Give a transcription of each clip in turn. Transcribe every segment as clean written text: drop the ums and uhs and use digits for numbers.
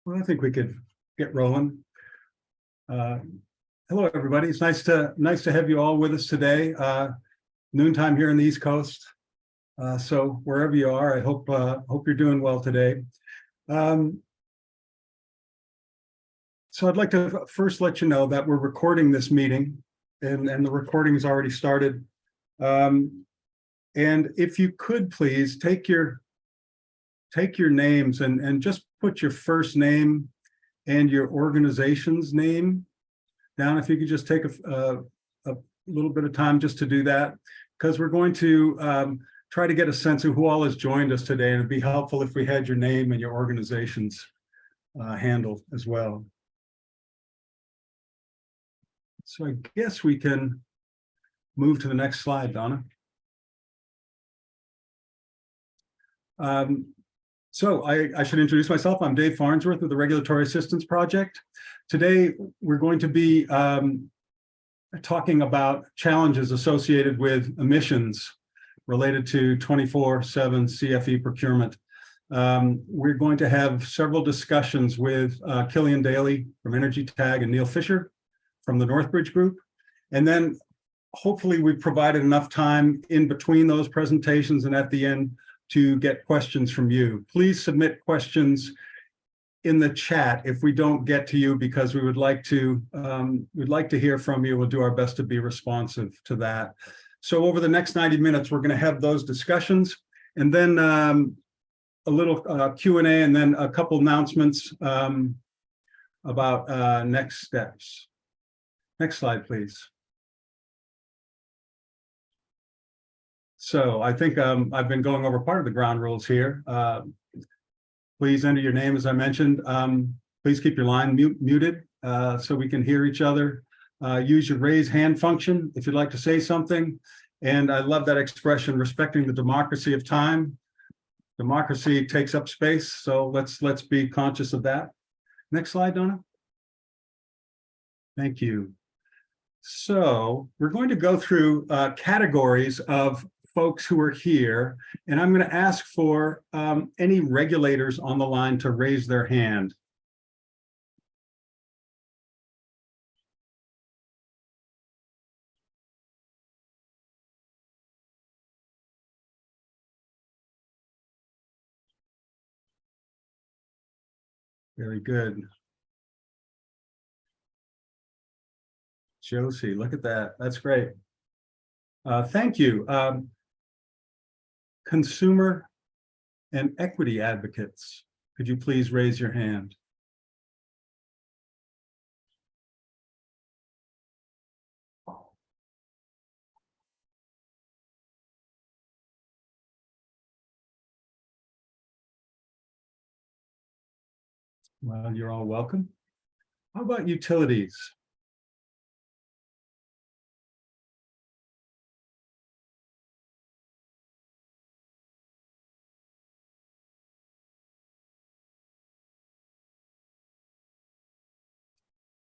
Well, I think we could get rolling. Hello, everybody. It's nice to have you all with us today. Noontime here on the East Coast. So wherever you are, I hope you're doing well today. So I'd like to first let you know that we're recording this meeting, and the recording has already started. And if you could please take your names and just put your first name and your organization's name down. If you could just take a little bit of time just to do that, because we're going to try to get a sense of who all has joined us today, and it'd be helpful if we had your name and your organization's handle as well. So I guess we can move to the next slide, Donna. So I should introduce myself. I'm Dave Farnsworth with the Regulatory Assistance Project. Today, we're going to be talking about challenges associated with emissions related to 24/7 CFE procurement. We're going to have several discussions with Killian Daly from Energy Tag and Neil Fisher from the Northbridge Group. And then hopefully we've provided enough time in between those presentations and at the end to get questions from you. Please submit questions in the chat if we don't get to you, because we would like to we'd like to hear from you. We'll do our best to be responsive to that. So over the next 90 minutes, we're going to have those discussions, and then a little Q&A, and then a couple announcements about next steps. Next slide, please. So I think I've been going over part of the ground rules here. Please enter your name, as I mentioned. Please keep your line muted so we can hear each other. Use your raise hand function if you'd like to say something. And I love that expression, respecting the democracy of time. Democracy takes up space, so let's be conscious of that. Next slide, Donna. Thank you. So we're going to go through categories of folks who are here, and I'm going to ask for any regulators on the line to raise their hand. Very good. Josie, look at that. That's great. Thank you. Consumer and equity advocates, could you please raise your hand? Well, you're all welcome. How about utilities?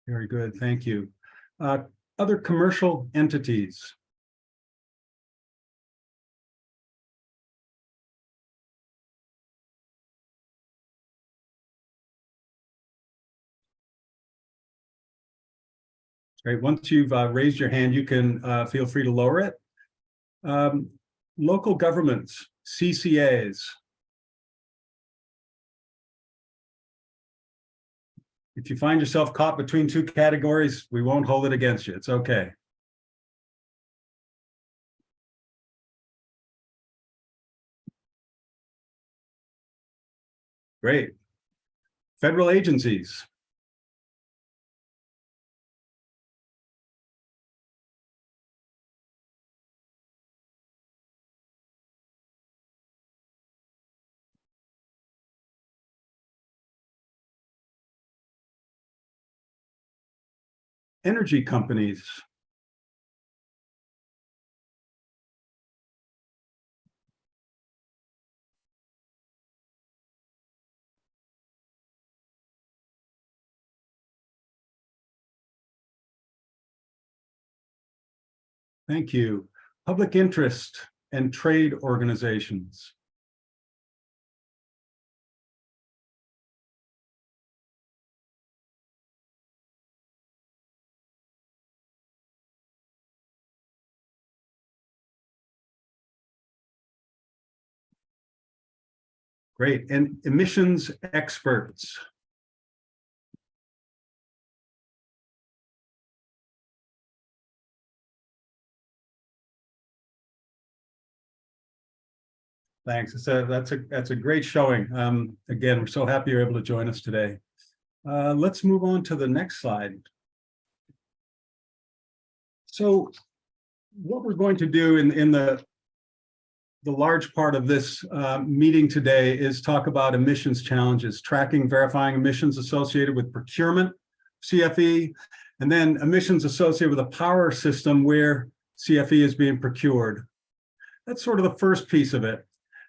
Very good, thank you. Other commercial entities. Great, once you've raised your hand, you can feel free to lower it. Local governments, CCAs. If you find yourself caught between two categories, we won't hold it against you. It's okay. Great. Federal agencies. Energy companies. Thank you. Public interest and trade organizations. Great. And emissions experts. Thanks. That's a great showing. Again, we're so happy you're able to join us today. Let's move on to the next slide. So what we're going to do in the large part of this meeting today is talk about emissions challenges, tracking, verifying emissions associated with procurement, CFE, and then emissions associated with a power system where CFE is being procured. That's sort of the first piece of it.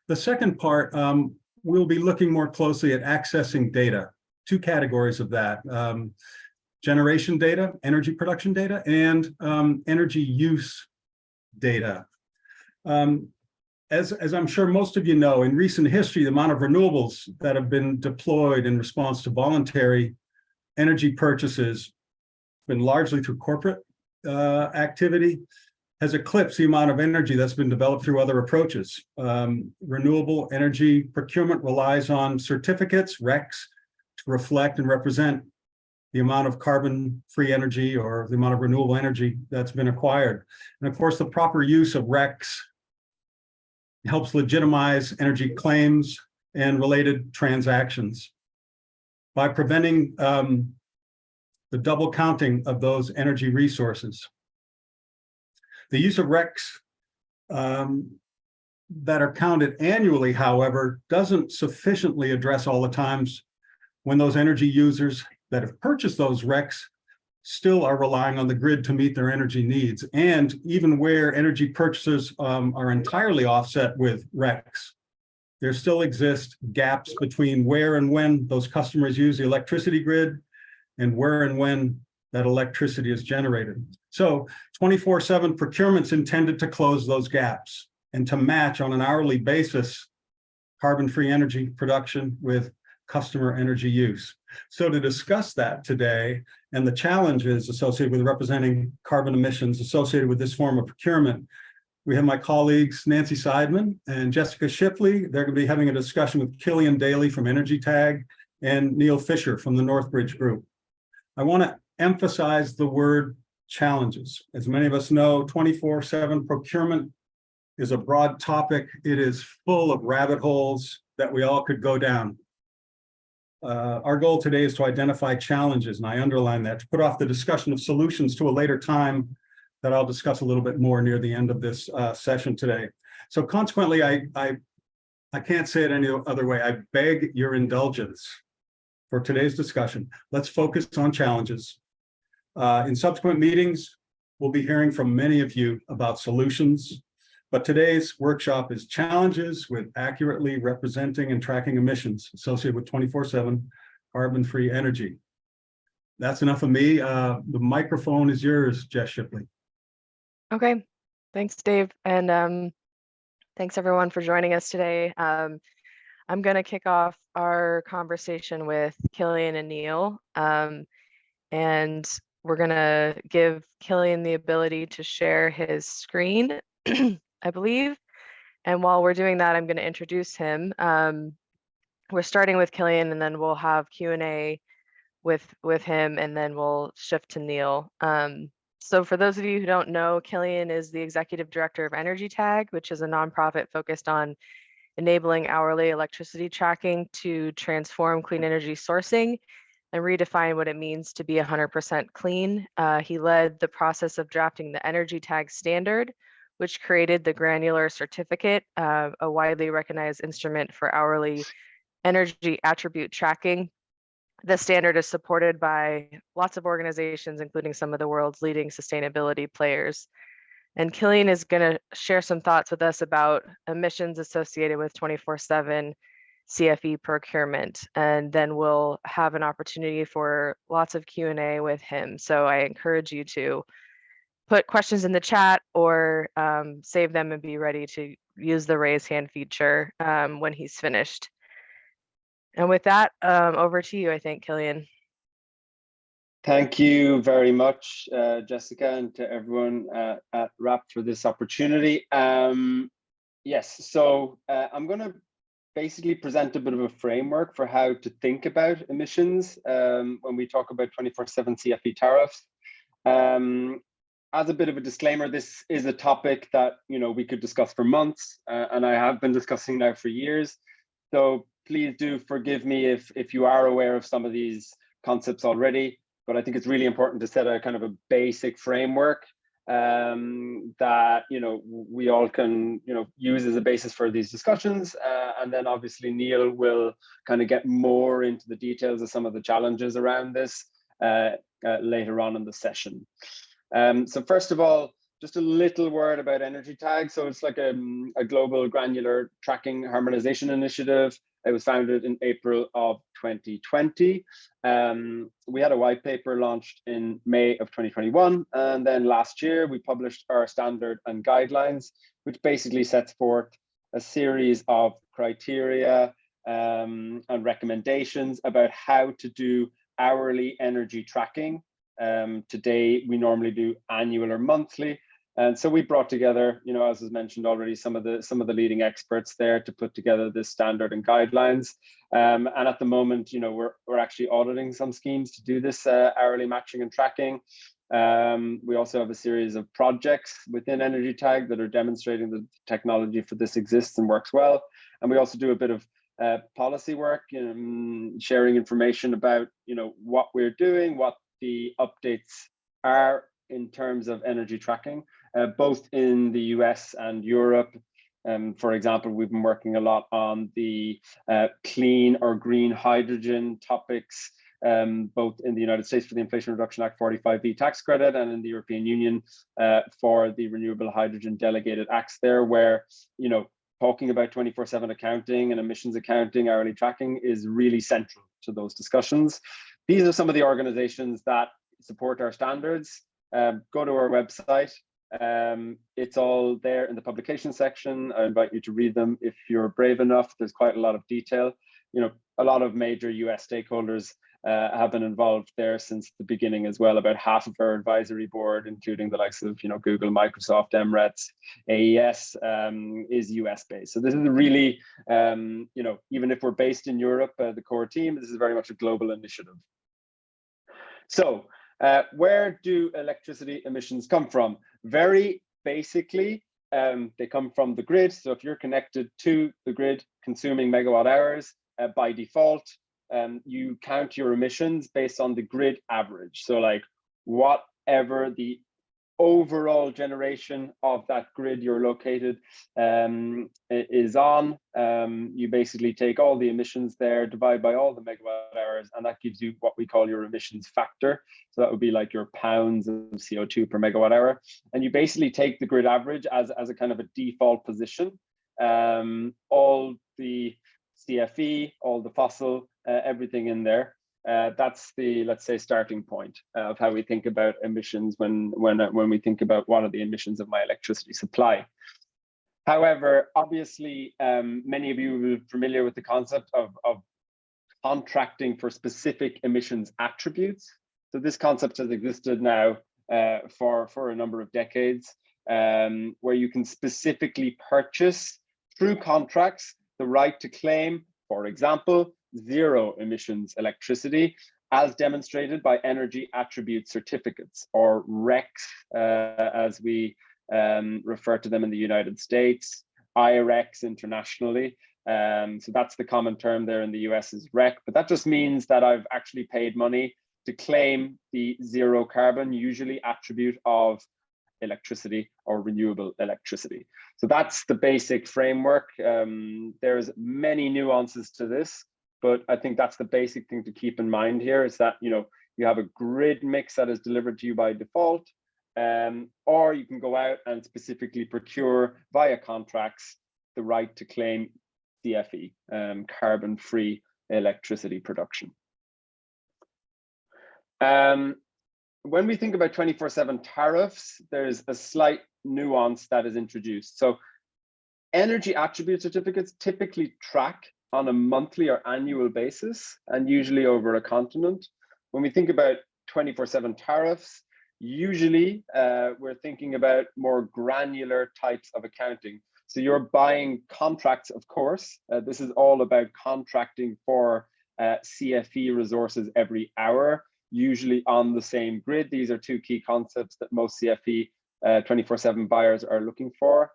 The second part, we'll be looking more closely at accessing data, two categories of that, generation data, energy production data, and energy use data. As I'm sure most of you know, in recent history, the amount of renewables that have been deployed in response to voluntary energy purchases, been largely through corporate activity, has eclipsed the amount of energy that's been developed through other approaches. Renewable energy procurement relies on certificates, RECs, to reflect and represent the amount of carbon-free energy or the amount of renewable energy that's been acquired. And of course, the proper use of RECs helps legitimize energy claims and related transactions by preventing the double counting of those energy resources. The use of RECs that are counted annually, however, doesn't sufficiently address all the times when those energy users that have purchased those RECs still are relying on the grid to meet their energy needs. And even where energy purchasers are entirely offset with RECs, there still exist gaps between where and when those customers use the electricity grid and where and when that electricity is generated. So 24/7 procurement's intended to close those gaps and to match on an hourly basis carbon-free energy production with customer energy use. So to discuss that today and the challenges associated with representing carbon emissions associated with this form of procurement, we have my colleagues Nancy Seidman and Jessica Shipley. They're going to be having a discussion with Killian Daly from Energy Tag and Neil Fisher from the Northbridge Group. I want to emphasize the word challenges. As many of us know, 24/7 procurement is a broad topic. It is full of rabbit holes that we all could go down. Our goal today is to identify challenges, and I underline that, to put off the discussion of solutions to a later time that I'll discuss a little bit more near the end of this session today. So consequently, I can't say it any other way. I beg your indulgence for today's discussion. Let's focus on challenges. In subsequent meetings, we'll be hearing from many of you about solutions, but today's workshop is challenges with accurately representing and tracking emissions associated with 24/7 carbon-free energy. That's enough of me. The microphone is yours, Jess Shipley. Okay, thanks, Dave. And thanks everyone for joining us today. I'm going to kick off our conversation with Killian and Neil. And we're going to give Killian the ability to share his screen, I believe. And while we're doing that, I'm going to introduce him. We're starting with Killian, and then we'll have Q&A with him, and then we'll shift to Neil. So for those of you who don't know, Killian is the Executive Director of Energy Tag, which is a nonprofit focused on enabling hourly electricity tracking to transform clean energy sourcing and redefine what it means to be 100% clean. He led the process of drafting the Energy Tag standard, which created the granular certificate, a widely recognized instrument for hourly energy attribute tracking. The standard is supported by lots of organizations, including some of the world's leading sustainability players. And Killian is going to share some thoughts with us about emissions associated with 24/7 CFE procurement. And then we'll have an opportunity for lots of Q&A with him. So I encourage you to put questions in the chat or save them and be ready to use the raise hand feature when he's finished. And with that, over to you, I think, Killian. Thank you very much, Jessica, and to everyone at RAP for this opportunity. Yes, so I'm going to basically present a bit of a framework for how to think about emissions when we talk about 24/7 CFE tariffs. As a bit of a disclaimer, this is a topic that we could discuss for months, and I have been discussing now for years. So please do forgive me if you are aware of some of these concepts already, but I think it's really important to set a kind of a basic framework that we all can use as a basis for these discussions, and then obviously Neil will kind of get more into the details of some of the challenges around this later on in the session. So first of all, just a little word about energy tags. So it's like a global granular tracking harmonization initiative. It was founded in April of 2020. We had a white paper launched in May of 2021. And then last year, we published our standard and guidelines, which basically sets forth a series of criteria and recommendations about how to do hourly energy tracking. Today, we normally do annual or monthly. And so we brought together, as was mentioned already, some of the leading experts there to put together this standard and guidelines. And at the moment, we're actually auditing some schemes to do this hourly matching and tracking. We also have a series of projects within Energy Tag that are demonstrating that the technology for this exists and works well. And we also do a bit of policy work, sharing information about, what we're doing, what the updates are in terms of energy tracking, both in the US and Europe. For example, we've been working a lot on the clean or green hydrogen topics, both in the United States for the Inflation Reduction Act 45V tax credit, and in the European Union for the Renewable Hydrogen Delegated Acts there, where, talking about 24/7 accounting and emissions accounting, hourly tracking is really central to those discussions. These are some of the organizations that support our standards. Go to our website. It's all there in the publication section. I invite you to read them if you're brave enough. There's quite a lot of detail. A lot of major US stakeholders have been involved there since the beginning as well. About half of our advisory board, including the likes of Google, Microsoft, Emirates, AES, is US based. So this is really, even if we're based in Europe, the core team, this is very much a global initiative. So where do electricity emissions come from? Very basically, they come from the grid. So if you're connected to the grid consuming megawatt hours, by default, you count your emissions based on the grid average. So like whatever the overall generation of that grid you're located is on, you basically take all the emissions there, divide by all the megawatt hours, and that gives you what we call your emissions factor. So that would be like your pounds of CO2 per megawatt hour. And you basically take the grid average as a kind of a default position. All the CFE, all the fossil, everything in there. That's the, let's say, starting point of how we think about emissions when we think about what are the emissions of my electricity supply. However, obviously, many of you will be familiar with the concept of contracting for specific emissions attributes. So this concept has existed now for a number of decades, where you can specifically purchase through contracts the right to claim, for example, zero emissions electricity, as demonstrated by energy attribute certificates, or RECs, as we refer to them in the United States, IRECs internationally. So that's the common term there in the US is REC, but that just means that I've actually paid money to claim the zero carbon, usually attribute of electricity or renewable electricity. So that's the basic framework. There's many nuances to this, but I think that's the basic thing to keep in mind here is that, you have a grid mix that is delivered to you by default, or you can go out and specifically procure via contracts the right to claim CFE, carbon-free electricity production. When we think about 24/7 tariffs, there's a slight nuance that is introduced. So energy attribute certificates typically track on a monthly or annual basis, and usually over a continent. When we think about 24/7 tariffs, usually we're thinking about more granular types of accounting. So you're buying contracts, of course. This is all about contracting for CFE resources every hour, usually on the same grid. These are two key concepts that most CFE 24/7 buyers are looking for.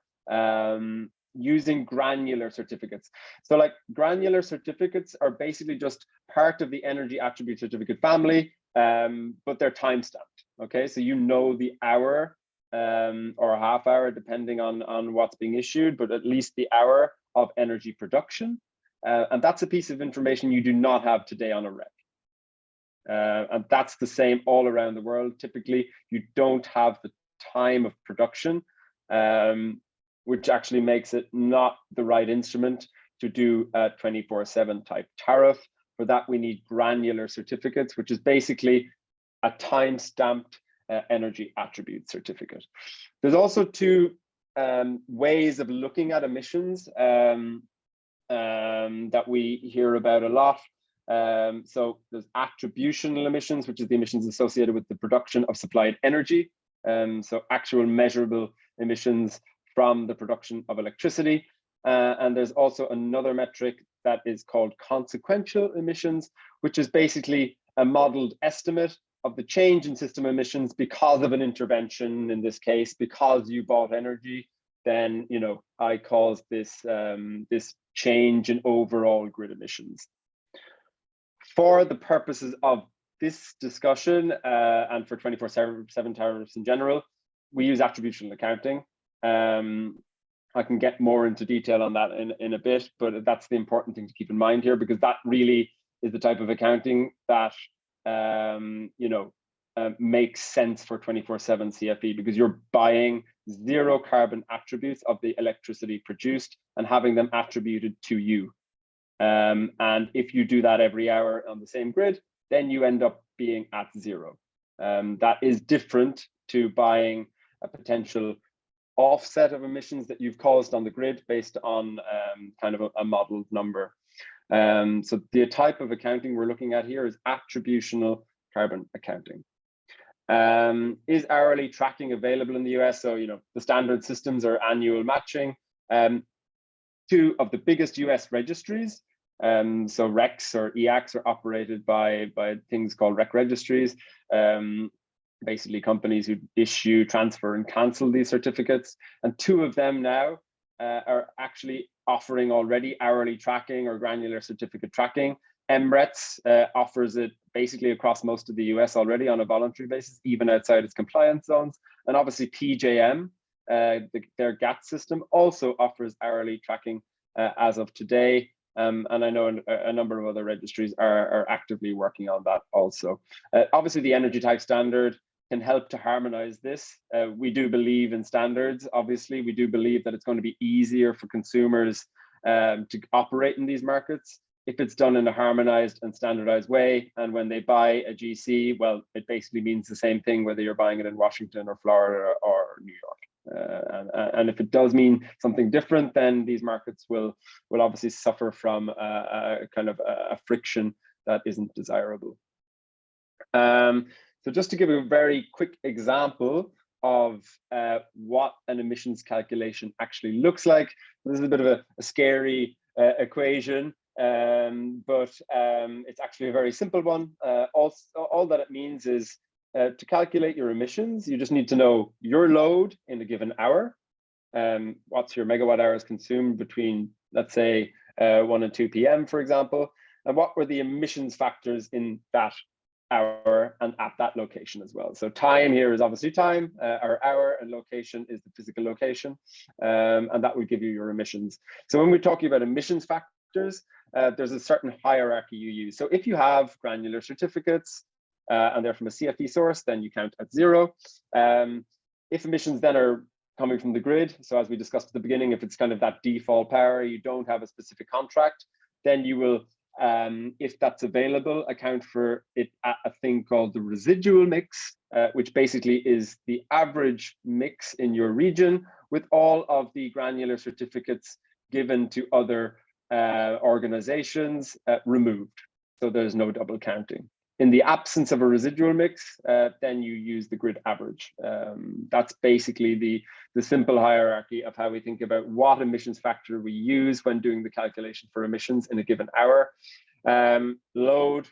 Using granular certificates. So like granular certificates are basically just part of the energy attribute certificate family, but they're time-stamped. Okay, so you know the hour or a half hour, depending on what's being issued, but at least the hour of energy production. And that's a piece of information you do not have today on a rec. And that's the same all around the world. Typically, you don't have the time of production, which actually makes it not the right instrument to do a 24/7 type tariff. For that, we need granular certificates, which is basically a time-stamped energy attribute certificate. There's also two ways of looking at emissions that we hear about a lot. So there's attributional emissions, which is the emissions associated with the production of supplied energy. So actual measurable emissions from the production of electricity. And there's also another metric that is called consequential emissions, which is basically a modeled estimate of the change in system emissions because of an intervention. In this case, because you bought energy, then I caused this this change in overall grid emissions. For the purposes of this discussion and for 24/7 tariffs in general, we use attributional accounting. I can get more into detail on that in a bit, but that's the important thing to keep in mind here, because that really is the type of accounting that makes sense for 24/7 CFE, because you're buying zero carbon attributes of the electricity produced and having them attributed to you. And if you do that every hour on the same grid, then you end up being at zero. That is different to buying a potential offset of emissions that you've caused on the grid based on kind of a modeled number. So the type of accounting we're looking at here is attributional carbon accounting. Is hourly tracking available in the US? So, the standard systems are annual matching. Two of the biggest US registries, so RECs or EACs, are operated by things called REC registries. Basically companies who issue, transfer, and cancel these certificates. And two of them now are actually offering already hourly tracking or granular certificate tracking. MRETS offers it basically across most of the US already on a voluntary basis, even outside its compliance zones. And obviously PJM, their GATT system, also offers hourly tracking as of today. And I know a number of other registries are actively working on that also. Obviously, the energy type standard can help to harmonize this. We do believe in standards. Obviously, we do believe that it's going to be easier for consumers to operate in these markets if it's done in a harmonized and standardized way. And when they buy a GC, well, it basically means the same thing whether you're buying it in Washington or Florida or New York. And if it does mean something different, then these markets will obviously suffer from a kind of a friction that isn't desirable. So just to give a very quick example of what an emissions calculation actually looks like. This is a bit of a scary equation, but it's actually a very simple one. All that it means is to calculate your emissions, you just need to know your load in a given hour. What's your megawatt hours consumed between, let's say, 1 and 2 p.m., for example, and what were the emissions factors in that hour and at that location as well. So time here is obviously time, our hour, and location is the physical location, and that will give you your emissions. So when we're talking about emissions factors, there's a certain hierarchy you use. So if you have granular certificates and they're from a CFE source, then you count at 0. If emissions then are coming from the grid, so as we discussed at the beginning, if it's kind of that default power, you don't have a specific contract, then you will, if that's available, account for it at a thing called the residual mix, which basically is the average mix in your region with all of the granular certificates given to other organizations removed. So there's no double counting. In the absence of a residual mix, then you use the grid average. That's basically the simple hierarchy of how we think about what emissions factor we use when doing the calculation for emissions in a given hour. Load,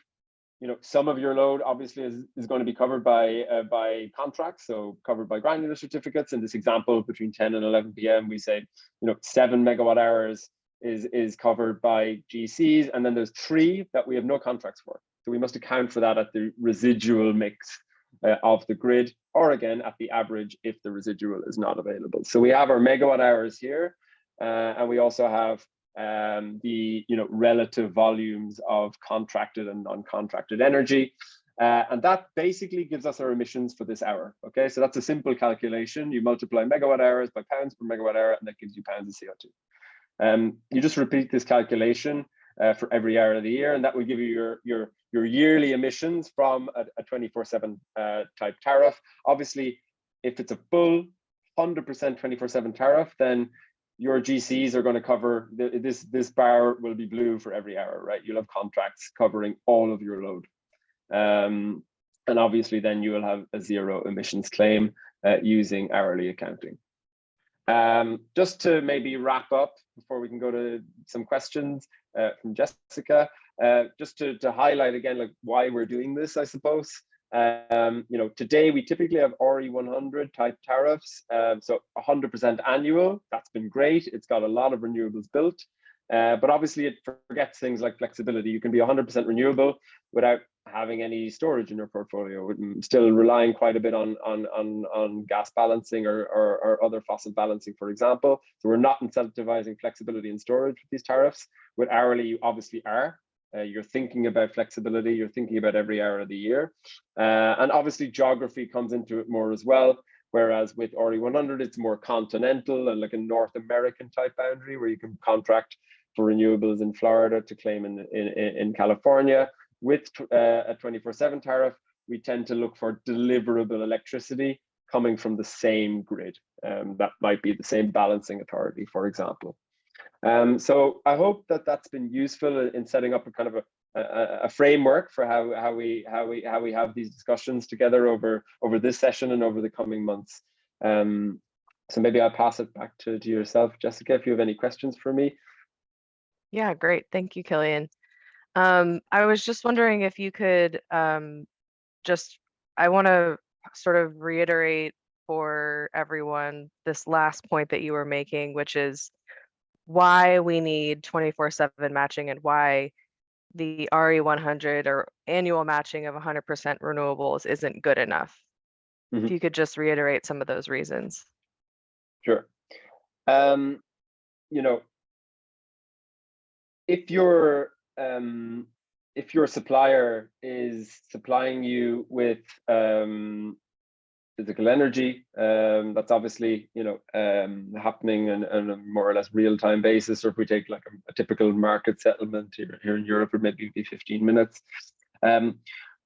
some of your load obviously is going to be covered by contracts, so covered by granular certificates. In this example, between 10 and 11 p.m., we say 7 megawatt hours is covered by GCs, and then there's 3 that we have no contracts for. So we must account for that at the residual mix of the grid, or again at the average if the residual is not available. So we have our megawatt hours here, and we also have the relative volumes of contracted and non-contracted energy, and that basically gives us our emissions for this hour. Okay, so that's a simple calculation. You multiply megawatt hours by pounds per megawatt hour, and that gives you pounds of CO2. You just repeat this calculation for every hour of the year, and that will give you your yearly emissions from a 24/7 type tariff. Obviously, if it's a full 100% 24/7 tariff, then your GCs are going to cover this bar will be blue for every hour, right? You'll have contracts covering all of your load, and obviously then you will have a 0 emissions claim using hourly accounting. Just to maybe wrap up before we can go to some questions from Jessica, just to highlight again, like why we're doing this, I suppose. Today we typically have RE 100 type tariffs, so 100% annual. That's been great. It's got a lot of renewables built, but obviously it forgets things like flexibility. You can be 100% renewable without having any storage in your portfolio, still relying quite a bit on gas balancing or other fossil balancing, for example. So we're not incentivizing flexibility and storage with these tariffs. With hourly, you obviously are. You're thinking about flexibility, you're thinking about every hour of the year. And obviously geography comes into it more as well, whereas with RE 100, it's more continental and like a North American type boundary where you can contract for renewables in Florida to claim in California. With a 24/7 tariff, we tend to look for deliverable electricity coming from the same grid. That might be the same balancing authority, for example. So I hope that that's been useful in setting up a kind of a framework for how we have these discussions together over this session and over the coming months. So maybe I'll pass it back to yourself, Jessica, if you have any questions for me. Yeah, great. Thank you, Killian. I was just wondering if you could I want to sort of reiterate for everyone this last point that you were making, which is why we need 24/7 matching and why the RE 100 or annual matching of 100% renewables isn't good enough. If you could just reiterate some of those reasons. Sure. If your supplier is supplying you with physical energy, that's obviously happening on a more or less real-time basis, or if we take like a typical market settlement here in Europe, it maybe be 15 minutes.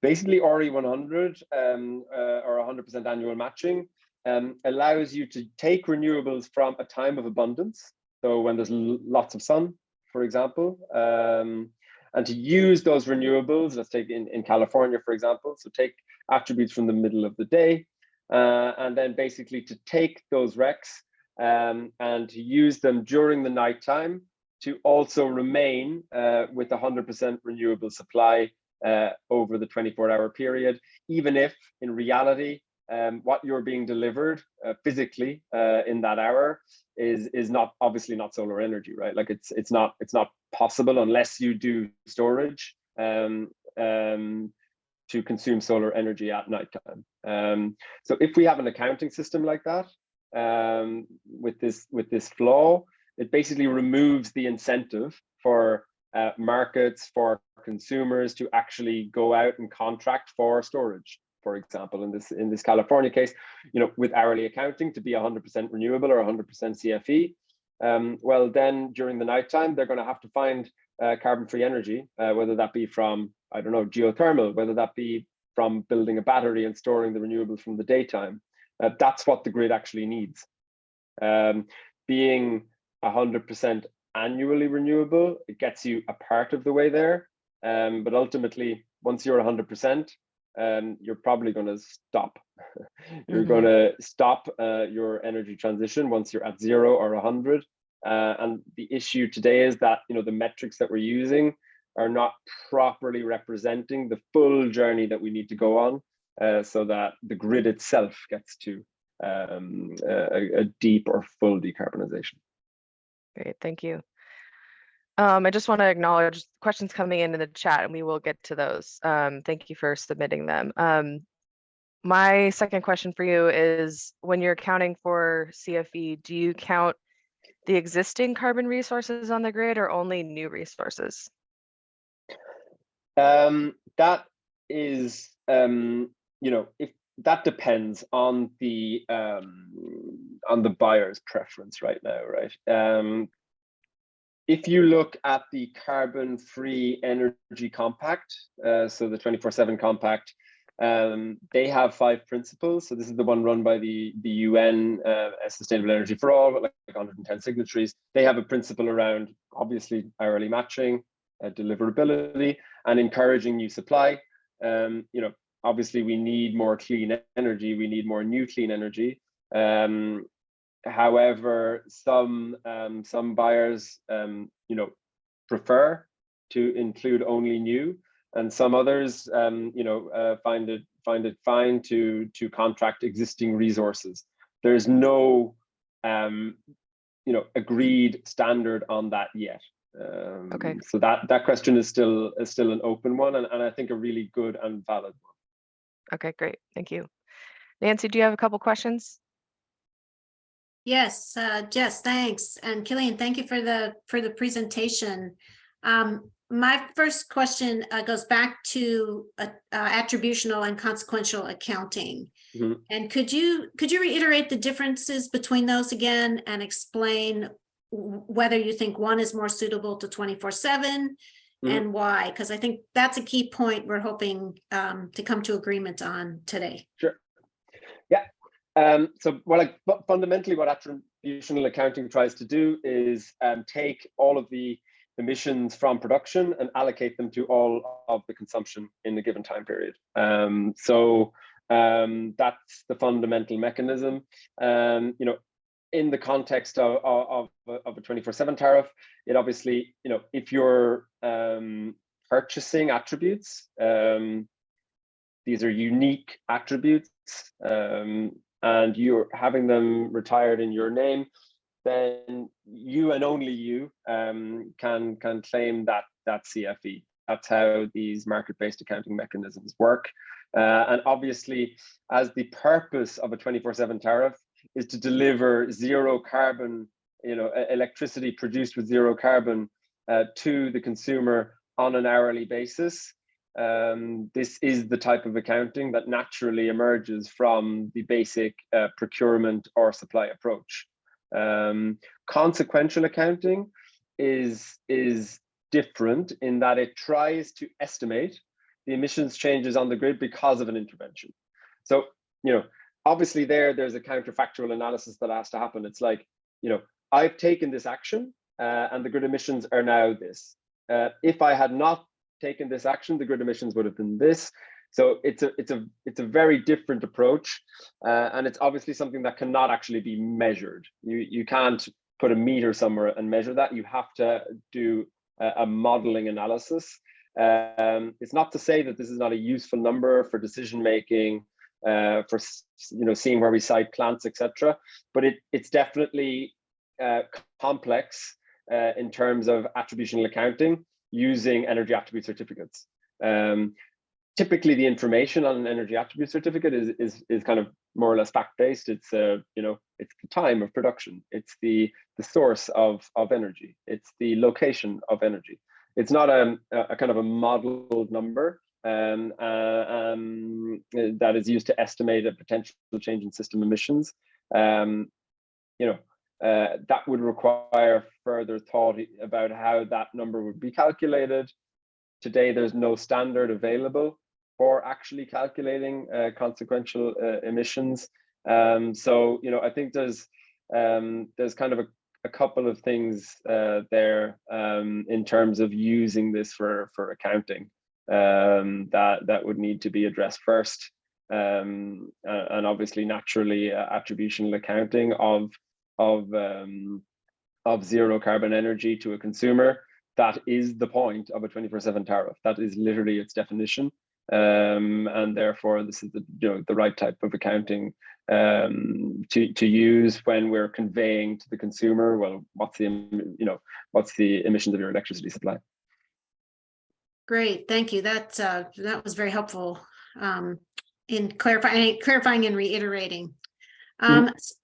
Basically, RE 100 or 100% annual matching allows you to take renewables from a time of abundance, so when there's lots of sun, for example, and to use those renewables, let's take in California, for example, so take attributes from the middle of the day, and then basically to take those RECs and to use them during the nighttime to also remain with 100% renewable supply over the 24-hour period, even if in reality what you're being delivered physically in that hour is not obviously not solar energy, right? Like it's not possible unless you do storage to consume solar energy at nighttime. So if we have an accounting system like that with this flaw, it basically removes the incentive for markets, for consumers to actually go out and contract for storage. For example, in this California case, with hourly accounting to be 100% renewable or 100% CFE, well, then during the nighttime, they're going to have to find carbon-free energy, whether that be from, I don't know, geothermal, whether that be from building a battery and storing the renewables from the daytime. That's what the grid actually needs. Being 100% annually renewable, it gets you a part of the way there, but ultimately, once you're 100%, you're probably going to stop. You're Mhm. going to stop your energy transition once you're at 0 or 100. And the issue today is that, you know, the metrics that we're using are not properly representing the full journey that we need to go on, so that the grid itself gets to a deep or full decarbonization. Great, thank you. I just want to acknowledge questions coming in the chat, and we will get to those. Thank you for submitting them. My second question for you is, when you're accounting for CFE, do you count the existing carbon resources on the grid or only new resources? That is, you know, if that depends on the buyer's preference right now, right? If you look at the carbon-free energy compact, so the 24/7 compact, they have 5 principles. So this is the one run by the UN, Sustainable Energy for All, with like 110 signatories. They have a principle around, obviously, hourly matching, deliverability, and encouraging new supply. You know, obviously, we need more clean energy. We need more new clean energy. However, some buyers, you know, prefer to include only new, and some others, you know, find it fine to contract existing resources. There's no, you know, agreed standard on that yet. Okay. So that question is still an open one, and I think a really good and valid one. Okay, great. Thank you. Nancy, do you have a couple questions? Yes, Jess, thanks. And Killian, thank you for the presentation. My first question goes back to attributional and consequential accounting. Mm-hmm. And could you reiterate the differences between those again and explain whether you think one is more suitable to 24/7 and why? Because I think that's a key point we're hoping to come to agreement on today. Sure. Yeah. So, well, like fundamentally, what attributional accounting tries to do is take all of the emissions from production and allocate them to all of the consumption in a given time period. So that's the fundamental mechanism. You know, in the context of a 24/7 tariff, it obviously, you know, if you're purchasing attributes, these are unique attributes, and you're having them retired in your name, then you and only you can claim that CFE. That's how these market-based accounting mechanisms work. And obviously, as the purpose of a 24/7 tariff is to deliver zero carbon, you know, electricity produced with zero carbon to the consumer on an hourly basis, this is the type of accounting that naturally emerges from the basic procurement or supply approach. Consequential accounting is different in that it tries to estimate the emissions changes on the grid because of an intervention. So, you know, obviously there's a counterfactual analysis that has to happen. It's like, you know, I've taken this action and the grid emissions are now this. If I had not taken this action, the grid emissions would have been this. So it's a very different approach, and it's obviously something that cannot actually be measured. You can't put a meter somewhere and measure that. You have to do a modeling analysis. It's not to say that this is not a useful number for decision making, for, you know, seeing where we site plants, etc. But it's definitely complex in terms of attributional accounting using energy attribute certificates. Typically, the information on an energy attribute certificate is kind of more or less fact-based. It's you know, it's the time of production, it's the source of energy, it's the location of energy. It's not a kind of a modeled number that is used to estimate a potential change in system emissions. You know, that would require further thought about how that number would be calculated. Today, there's no standard available for actually calculating consequential emissions. So, you know, I think there's kind of a couple of things there in terms of using this for accounting. that would need to be addressed first. And obviously, naturally, attributional accounting of zero carbon energy to a consumer. That is the point of a 24/7 tariff. That is literally its definition. And therefore, this is the right type of accounting to use when we're conveying to the consumer, well, what's the emissions of your electricity supply. Great, thank you. That was very helpful in clarifying and reiterating.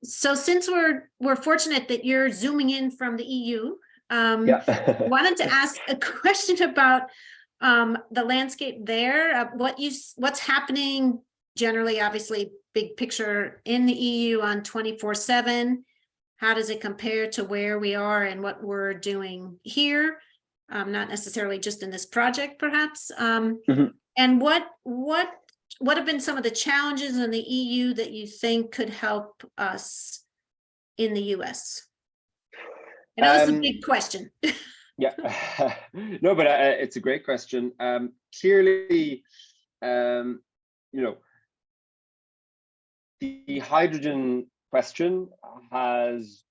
So since we're fortunate that you're zooming in from the EU, wanted to ask a question about the landscape there. What's happening generally, obviously, big picture in the EU on 24/7. How does it compare to where we are and what we're doing here? Not necessarily just in this project, perhaps. And what have been some of the challenges in the EU that you think could help us in the US? I know it's a big question. Yeah, no, but it's a great question. Clearly, the hydrogen question has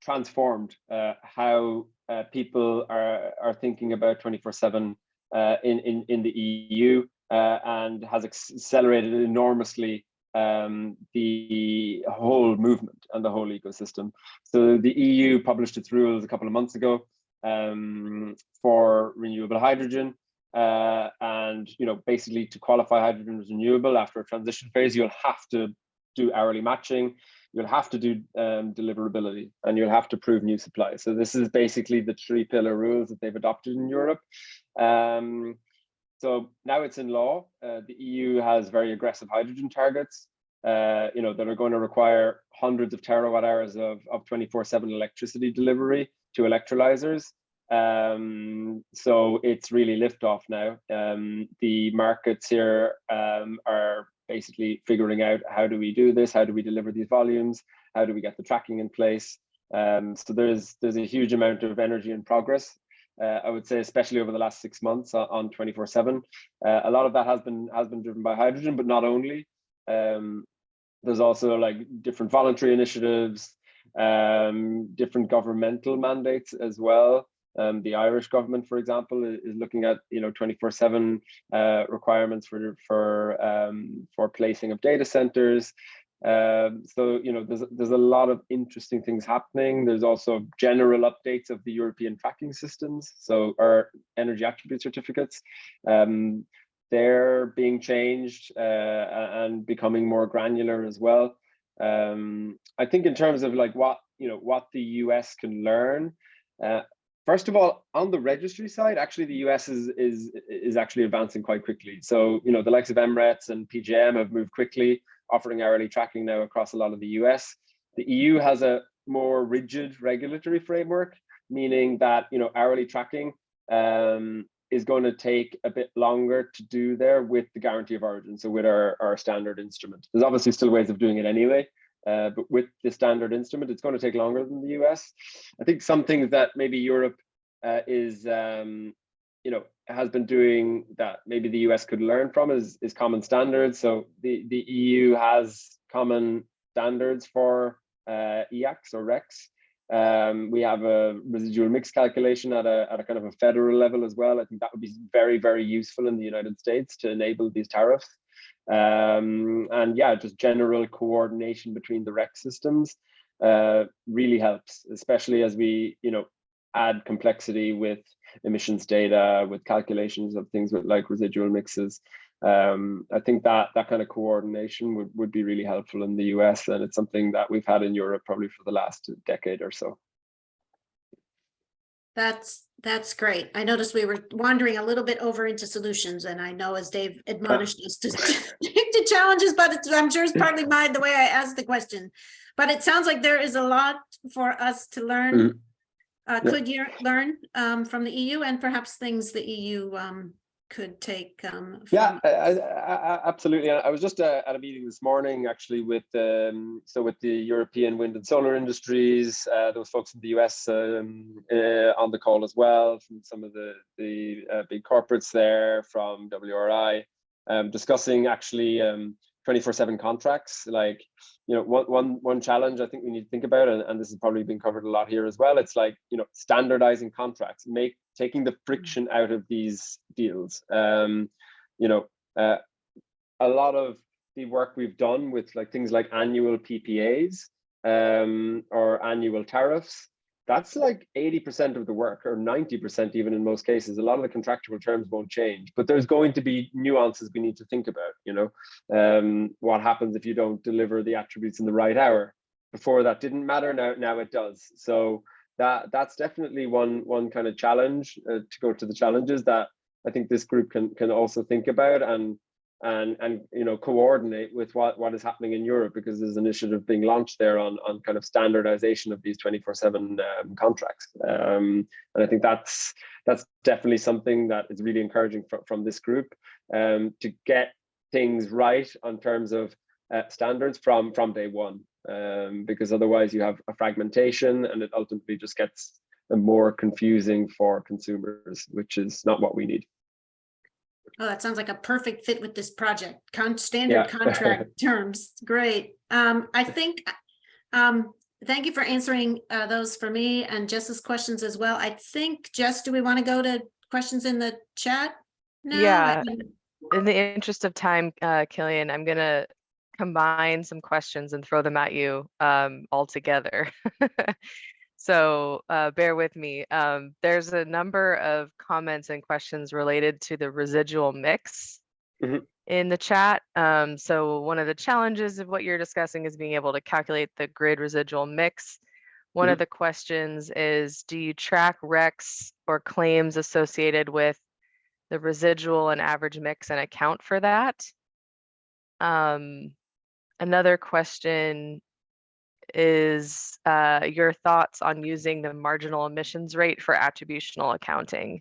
transformed how people are thinking about 24/7 in the EU, and has accelerated enormously the whole movement and the whole ecosystem. So the EU published its rules a couple of months ago for renewable hydrogen, and basically, to qualify hydrogen as renewable after a transition phase, you'll have to do hourly matching, you'll have to do deliverability, and you'll have to prove new supply. So this is basically the 3-pillar rules that they've adopted in Europe. So now it's in law. The EU has very aggressive hydrogen targets, that are going to require hundreds of terawatt hours of 24/7 electricity delivery to electrolyzers. So it's really liftoff now. The markets here are basically figuring out, how do we do this? How do we deliver these volumes? How do we get the tracking in place? So there's a huge amount of energy and progress. I would say, especially over the last 6 months on 24/7. A lot of that has been driven by hydrogen, but not only. There's also different voluntary initiatives, different governmental mandates as well. The Irish government, for example, is looking at 24/7 requirements for placing of data centers. So there's a lot of interesting things happening. There's also general updates of the European tracking systems, so our energy attribute certificates. They're being changed and becoming more granular as well. I think in terms of what the US can learn. First of all, on the registry side, actually the US is actually advancing quite quickly. So the likes of Emirates and PJM have moved quickly, offering hourly tracking now across a lot of the US. The EU has a more rigid regulatory framework, meaning that hourly tracking is going to take a bit longer to do there with the guarantee of origin, so with our standard instrument. There's obviously still ways of doing it anyway, but with the standard instrument, it's going to take longer than the US. I think some things that maybe Europe has been doing that maybe the US could learn from is common standards. So the EU has common standards for EACs or RECs. We have a residual mix calculation at a kind of a federal level as well. I think that would be very, very useful in the United States to enable these tariffs. And yeah, just general coordination between the REC systems really helps, especially as we add complexity with emissions data, with calculations of things with residual mixes. I think that kind of coordination would be really helpful in the US, and it's something that we've had in Europe probably for the last decade or so. That's great. I noticed we were wandering a little bit over into solutions, and I know, as Dave admonished us to stick to challenges, but I'm sure it's partly the way I asked the question. But it sounds like there is a lot for us to learn. Could you learn from the EU, and perhaps things the EU could take. Yeah, absolutely. I was just at a meeting this morning, actually, with with the European wind and solar industries. Those folks in the US on the call as well, from some of the big corporates there, from WRI, discussing actually 24/7 contracts. Like, you know, one challenge I think we need to think about, and this has probably been covered a lot here as well. It's like, you know, standardizing contracts, taking the friction out of these deals. You know, a lot of the work we've done with like things like annual PPAs or annual tariffs, that's like 80% of the work, or 90% even in most cases. A lot of the contractual terms won't change, but there's going to be nuances we need to think about. You know, what happens if you don't deliver the attributes in the right hour? Before that didn't matter, now it does. So that's definitely one kind of challenge, to go to the challenges that I think this group can also think about and you know, coordinate with what is happening in Europe, because there's an initiative being launched there on kind of standardization of these 24/7 contracts. And I think that's definitely something that is really encouraging from this group, to get things right on terms of standards from day one, because otherwise you have a fragmentation and it ultimately just gets more confusing for consumers, which is not what we need. Oh, that sounds like a perfect fit with this project. Standard contract terms. Great. I think, thank you for answering those for me and Jess's questions as well. I think, Jess, do we want to go to questions in the chat now? Yeah. In the interest of time, Killian, I'm going to combine some questions and throw them at you all together. So bear with me. There's a number of comments and questions related to the residual mix in the chat. So one of the challenges of what you're discussing is being able to calculate the grid residual mix. One of the questions is, do you track RECs or claims associated with the residual and average mix and account for that? Another question is your thoughts on using the marginal emissions rate for attributional accounting.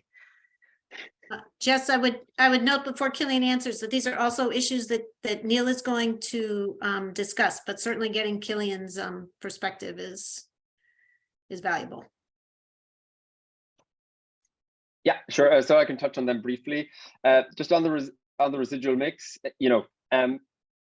Jess, I would note before Killian answers that these are also issues that Neil is going to discuss, but certainly getting Killian's perspective is valuable. Yeah, sure. So I can touch on them briefly. Just on the residual mix, you know,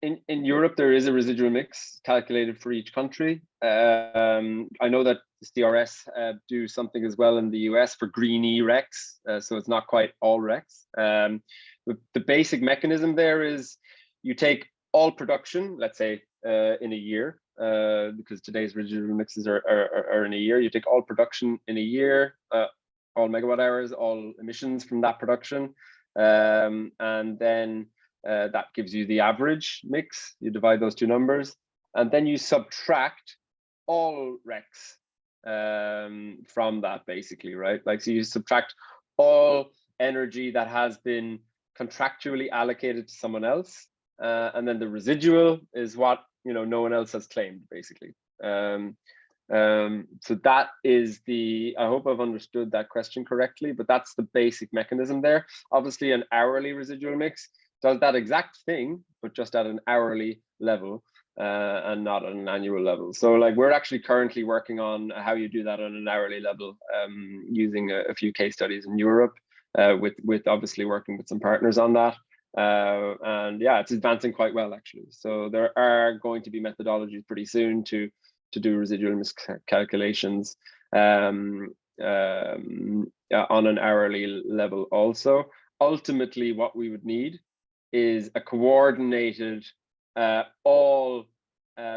in Europe, there is a residual mix calculated for each country. I know that CRS do something as well in the US for green RECs, so it's not quite all RECs. The basic mechanism there is you take all production, let's say in a year, because today's residual mixes are in a year. You take all production in a year, all megawatt hours, all emissions from that production, and then that gives you the average mix. You divide those two numbers, and then you subtract all RECs from that, basically, right? Like, so you subtract all energy that has been contractually allocated to someone else, and then the residual is what, you know, no one else has claimed, basically. So that is I hope I've understood that question correctly, but that's the basic mechanism there. Obviously, an hourly residual mix does that exact thing, but just at an hourly level and not at an annual level. So like, we're actually currently working on how you do that on an hourly level, using a few case studies in Europe, with obviously working with some partners on that. And yeah, it's advancing quite well, actually. So there are going to be methodologies pretty soon to do residual mix calculations on an hourly level also. Ultimately, what we would need is a coordinated, all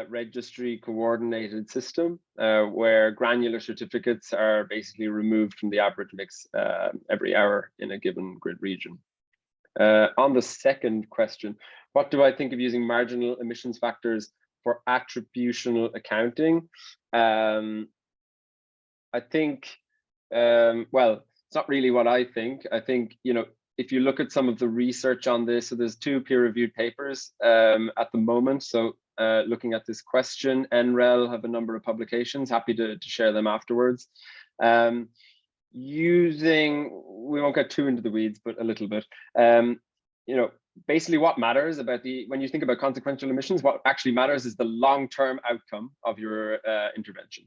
registry coordinated system, where granular certificates are basically removed from the average mix every hour in a given grid region. On the second question, what do I think of using marginal emissions factors for attributional accounting? I think, well, it's not really what I think. I think, you know, if you look at some of the research on this, so there's 2 peer-reviewed papers at the moment. So looking at this question, NREL have a number of publications, happy to share them afterwards. we won't get too into the weeds, but a little bit. Basically what matters about when you think about consequential emissions, what actually matters is the long-term outcome of your intervention.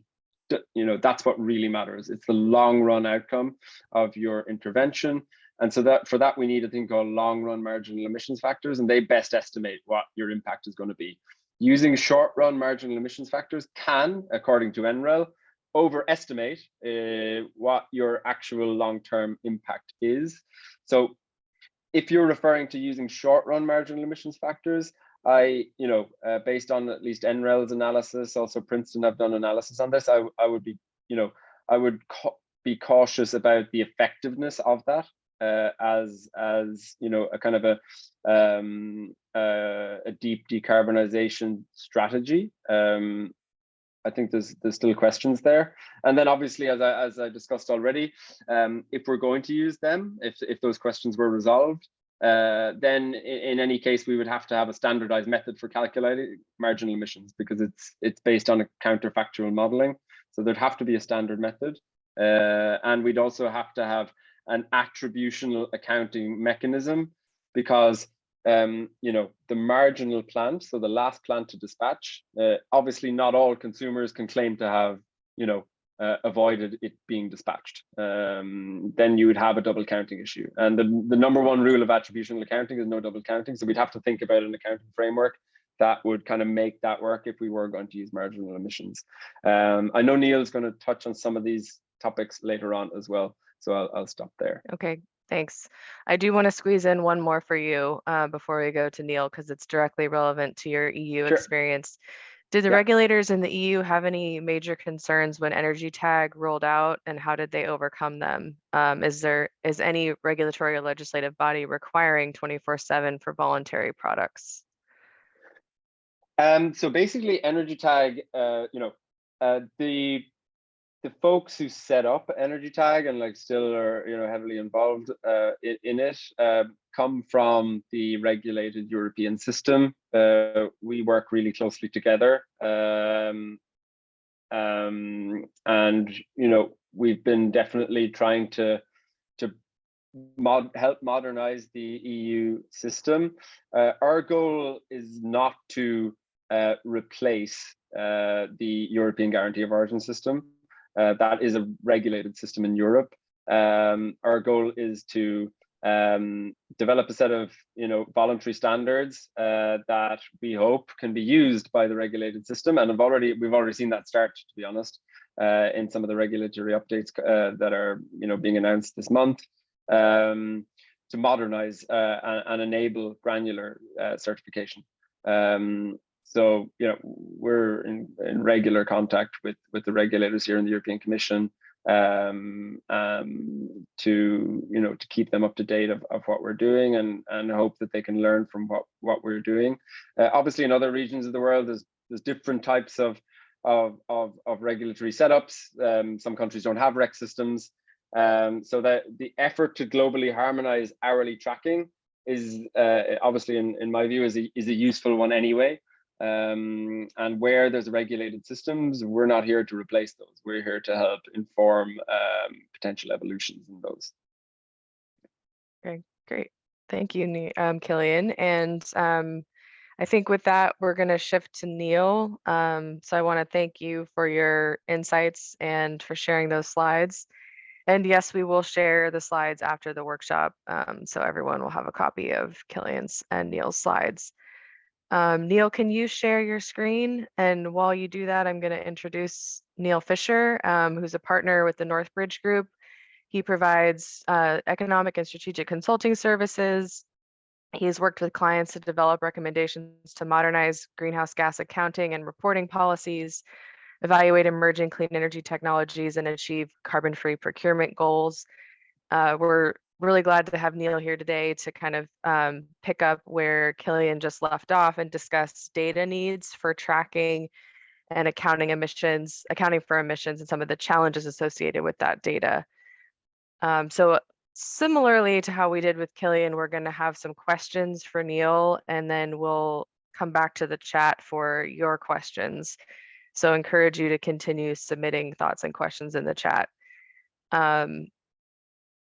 That's what really matters. It's the long-run outcome of your intervention. And so for that, we need a thing called long-run marginal emissions factors, and they best estimate what your impact is going to be. Using short-run marginal emissions factors can, according to NREL, overestimate what your actual long-term impact is. So if you're referring to using short-run marginal emissions factors, based on at least NREL's analysis, also Princeton have done analysis on this, I would be, be cautious about the effectiveness of that as a kind of a deep decarbonization strategy. I think there's still questions there. And then obviously, as I discussed already, if we're going to use them, if those questions were resolved, then in any case, we would have to have a standardized method for calculating marginal emissions, because it's based on a counterfactual modeling. So there'd have to be a standard method. And we'd also have to have an attributional accounting mechanism, because the marginal plant, so the last plant to dispatch, obviously not all consumers can claim to have, avoided it being dispatched. Then you would have a double counting issue. And the number one rule of attributional accounting is no double counting. So we'd have to think about an accounting framework that would kind of make that work if we were going to use marginal emissions. I know Neil's going to touch on some of these topics later on as well. So I'll stop there. Okay, thanks. I do want to squeeze in one more for you before we go to Neil, because it's directly relevant to your EU Sure. experience. Did the regulators in the EU have any major concerns when Energy Tag rolled out, and how did they overcome them? Is any regulatory or legislative body requiring 24/7 for voluntary products? So basically, Energy Tag, the folks who set up Energy Tag and still are heavily involved in it come from the regulated European system. We work really closely together, and we've been definitely trying to help modernize the EU system. Our goal is not to replace the European Guarantee of Origin system. That is a regulated system in Europe. Our goal is to develop a set of voluntary standards that we hope can be used by the regulated system, and we've already seen that start, to be honest, in some of the regulatory updates that are being announced this month, to modernize and enable granular certification. So we're in regular contact with the regulators here in the European Commission to keep them up to date of what we're doing, and hope that they can learn from what we're doing. Obviously, in other regions of the world, there's different types of regulatory setups. Some countries don't have REC systems, so that the effort to globally harmonize hourly tracking is obviously, in my view, is a useful one anyway. And where there's regulated systems, we're not here to replace those. We're here to help inform potential evolutions in those. Okay, great. Thank you, Killian. And I think with that, we're going to shift to Neil. So I want to thank you for your insights and for sharing those slides. And yes, we will share the slides after the workshop, so everyone will have a copy of Killian's and Neil's slides. Neil, can you share your screen? And while you do that, I'm going to introduce Neil Fisher, who's a partner with the Northbridge Group. He provides economic and strategic consulting services. He's worked with clients to develop recommendations to modernize greenhouse gas accounting and reporting policies, evaluate emerging clean energy technologies, and achieve carbon-free procurement goals. We're really glad to have Neil here today to kind of pick up where Killian just left off and discuss data needs for tracking and accounting for emissions and some of the challenges associated with that data. So similarly to how we did with Killian, we're going to have some questions for Neil, and then we'll come back to the chat for your questions. So encourage you to continue submitting thoughts and questions in the chat.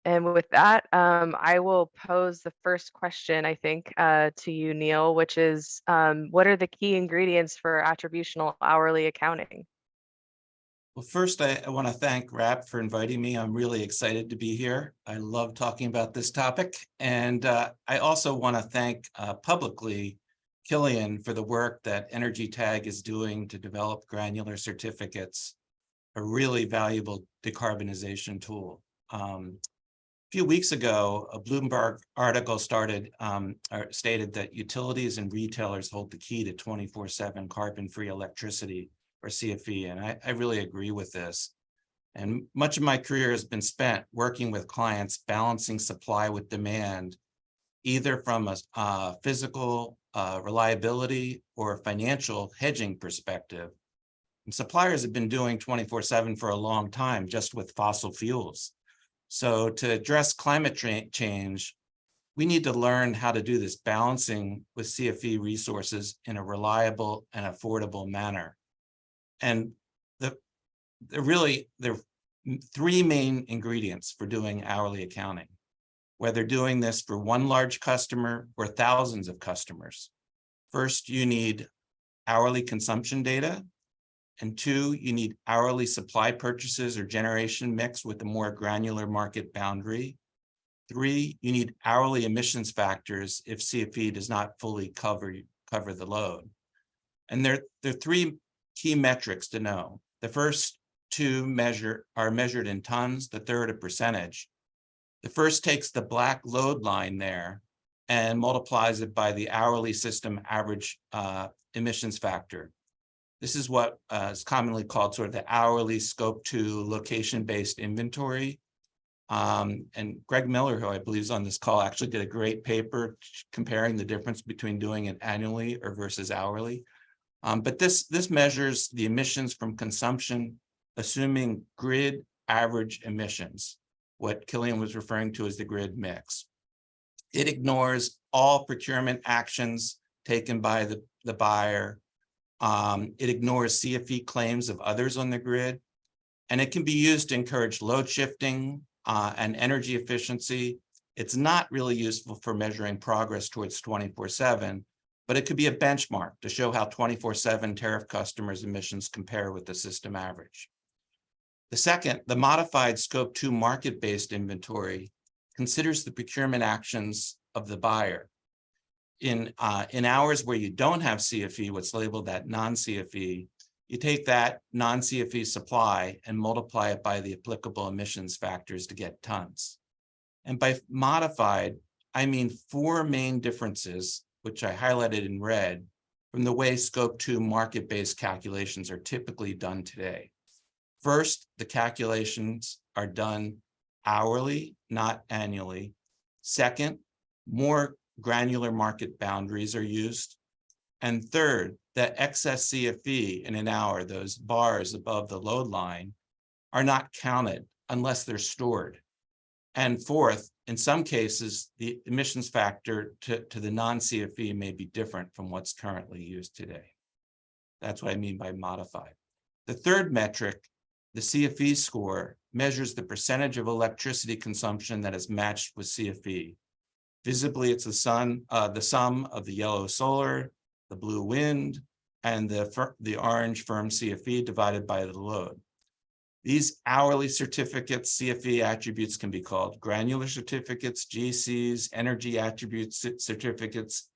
And with that, I will pose the first question, I think, to you, Neil, which is, what are the key ingredients for attributional hourly accounting? Well, first, I want to thank RAP for inviting me. I'm really excited to be here. I love talking about this topic. And I also want to thank publicly Killian for the work that Energy Tag is doing to develop granular certificates, a really valuable decarbonization tool. A few weeks ago, a Bloomberg article stated that utilities and retailers hold the key to 24/7 carbon-free electricity, or CFE, and I really agree with this. And much of my career has been spent working with clients balancing supply with demand, either from a physical reliability or financial hedging perspective. And suppliers have been doing 24/7 for a long time just with fossil fuels. So to address climate change, we need to learn how to do this balancing with CFE resources in a reliable and affordable manner. And there are three main ingredients for doing hourly accounting, whether doing this for one large customer or thousands of customers. First, you need hourly consumption data. And two, you need hourly supply purchases or generation mix with a more granular market boundary. Three, you need hourly emissions factors if CFE does not fully cover the load. And there are three key metrics to know. The first two are measured in tons, the third a percentage. The first takes the black load line there and multiplies it by the hourly system average emissions factor. This is what is commonly called sort of the hourly scope 2 location-based inventory. And Greg Miller, who I believe is on this call, actually did a great paper comparing the difference between doing it annually or versus hourly. But this measures the emissions from consumption, assuming grid average emissions, what Killian was referring to as the grid mix. It ignores all procurement actions taken by the buyer. It ignores CFE claims of others on the grid, and it can be used to encourage load shifting and energy efficiency. It's not really useful for measuring progress towards 24/7, but it could be a benchmark to show how 24/7 tariff customers' emissions compare with the system average. The second, the modified scope 2 market-based inventory considers the procurement actions of the buyer. In hours where you don't have CFE, what's labeled that non-CFE, you take that non-CFE supply and multiply it by the applicable emissions factors to get tons. And by modified, I mean four main differences, which I highlighted in red, from the way scope 2 market-based calculations are typically done today. First, the calculations are done hourly, not annually. Second, more granular market boundaries are used. And third, that excess CFE in an hour, those bars above the load line, are not counted unless they're stored. And fourth, in some cases, the emissions factor to the non-CFE may be different from what's currently used today. That's what I mean by modified. The third metric, the CFE score, measures the percentage of electricity consumption that is matched with CFE. Visibly, it's the sum of the yellow solar, the blue wind, and the orange firm CFE divided by the load. These hourly certificates, CFE attributes, can be called granular certificates, GCs, energy attribute certificates,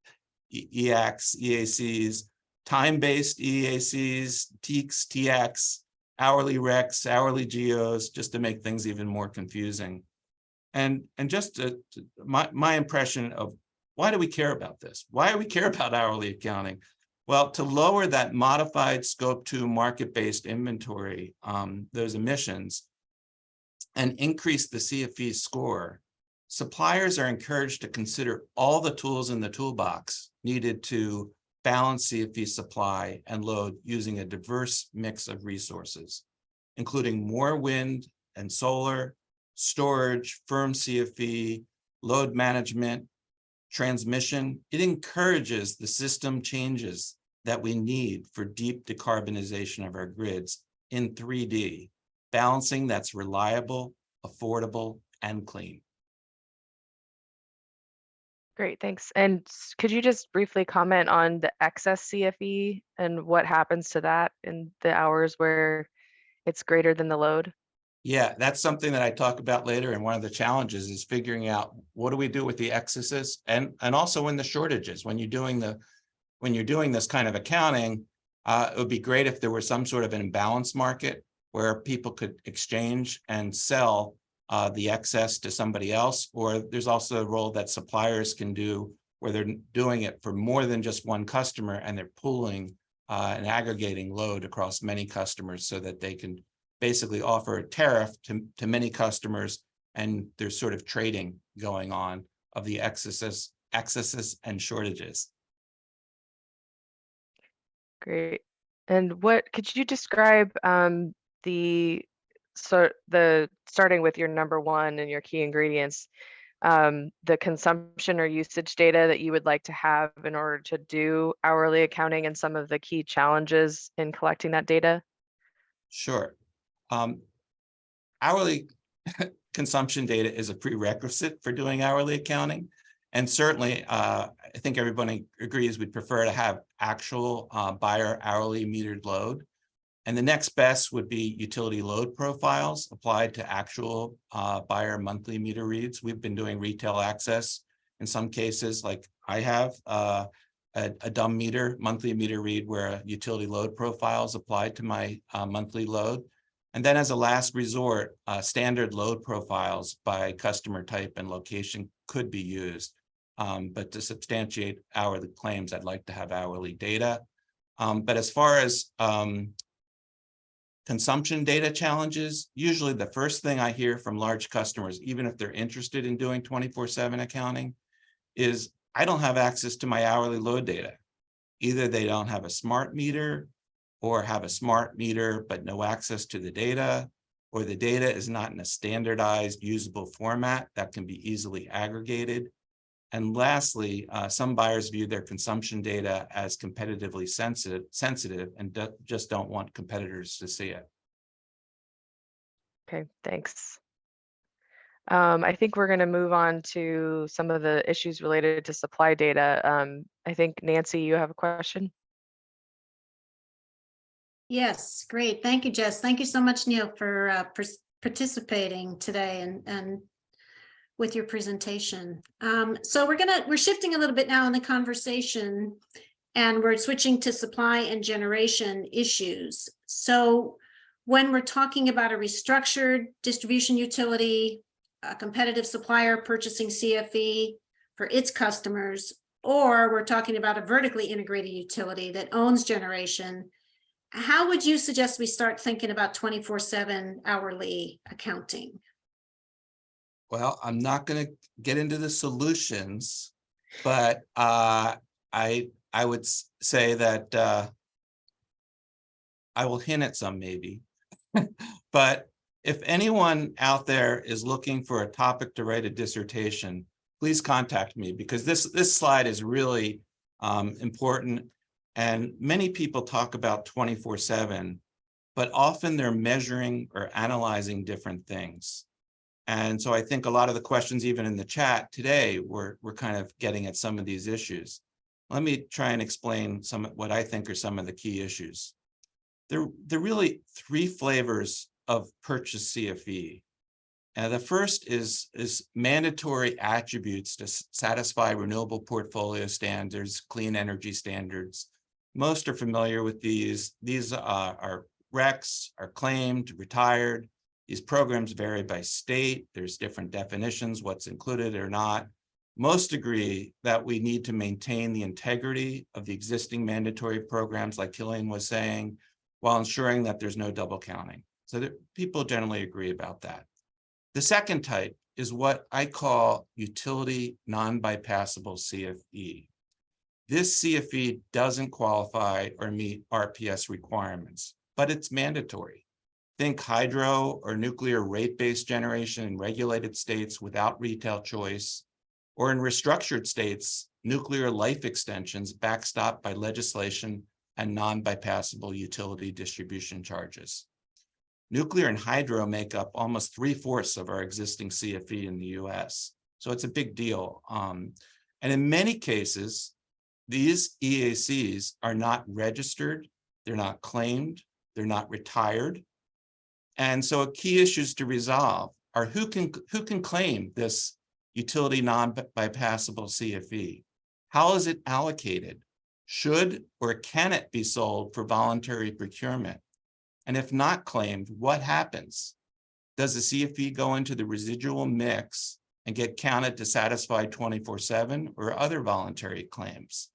EACs, EACs, time-based EACs, TEACs, TX, hourly RECs, hourly GEOs, just to make things even more confusing. And just my impression of why do we care about this? Why do we care about hourly accounting? Well, to lower that modified scope 2 market-based inventory, those emissions, and increase the CFE score, suppliers are encouraged to consider all the tools in the toolbox needed to balance CFE supply and load using a diverse mix of resources, including more wind and solar, storage, firm CFE, load management, transmission. It encourages the system changes that we need for deep decarbonization of our grids in 3D, balancing that's reliable, affordable, and clean. Great, thanks. And could you just briefly comment on the excess CFE and what happens to that in the hours where it's greater than the load? Yeah, that's something that I talk about later. And one of the challenges is figuring out what do we do with the excesses and also in the shortages. When you're doing this kind of accounting, it would be great if there were some sort of an imbalance market where people could exchange and sell the excess to somebody else, or there's also a role that suppliers can do where they're doing it for more than just one customer and they're pooling and aggregating load across many customers so that they can basically offer a tariff to many customers, and there's sort of trading going on of the excesses and shortages. Great. And what could you describe the starting with your number one and your key ingredients, the consumption or usage data that you would like to have in order to do hourly accounting and some of the key challenges in collecting that data? Sure. Hourly consumption data is a prerequisite for doing hourly accounting. And certainly, I think everybody agrees we'd prefer to have actual buyer hourly metered load. And the next best would be utility load profiles applied to actual buyer monthly meter reads. We've been doing retail access in some cases, like I have a dumb meter, monthly meter read where utility load profiles applied to my monthly load. And then as a last resort, standard load profiles by customer type and location could be used. But to substantiate hourly claims, I'd like to have hourly data. But as far as consumption data challenges, usually the first thing I hear from large customers, even if they're interested in doing 24/7 accounting, is I don't have access to my hourly load data. Either they don't have a smart meter or have a smart meter but no access to the data, or the data is not in a standardized usable format that can be easily aggregated. And lastly, some buyers view their consumption data as competitively sensitive and just don't want competitors to see it. Okay, thanks. I think we're going to move on to some of the issues related to supply data. I think, Nancy, you have a question? Yes, great. Thank you, Jess. Thank you so much, Neil, for participating today and with your presentation. So we're shifting a little bit now in the conversation, and we're switching to supply and generation issues. So when we're talking about a restructured distribution utility, a competitive supplier purchasing CFE for its customers, or we're talking about a vertically integrated utility that owns generation, how would you suggest we start thinking about 24/7 hourly accounting? Well, I'm not going to get into the solutions, but I would say that I will hint at some maybe. But if anyone out there is looking for a topic to write a dissertation, please contact me, because this slide is really important. And many people talk about 24/7, but often they're measuring or analyzing different things. And so I think a lot of the questions, even in the chat today, we're kind of getting at some of these issues. Let me try and explain what I think are some of the key issues. There are really three flavors of purchase CFE. The first is mandatory attributes to satisfy renewable portfolio standards, clean energy standards. Most are familiar with these. These are RECs, are claimed, retired. These programs vary by state. There's different definitions, what's included or not. Most agree that we need to maintain the integrity of the existing mandatory programs, like Killian was saying, while ensuring that there's no double counting. So people generally agree about that. The second type is what I call utility non-bypassable CFE. This CFE doesn't qualify or meet RPS requirements, but it's mandatory. Think hydro or nuclear rate-based generation in regulated states without retail choice, or in restructured states, nuclear life extensions backstopped by legislation and non-bypassable utility distribution charges. Nuclear and hydro make up almost 3/4 of our existing CFE in the US. So it's a big deal. And in many cases, these EACs are not registered, they're not claimed, they're not retired. And so key issues to resolve are who can claim this utility non-bypassable CFE? How is it allocated? Should or can it be sold for voluntary procurement? And if not claimed, what happens? Does the CFE go into the residual mix and get counted to satisfy 24/7 or other voluntary claims?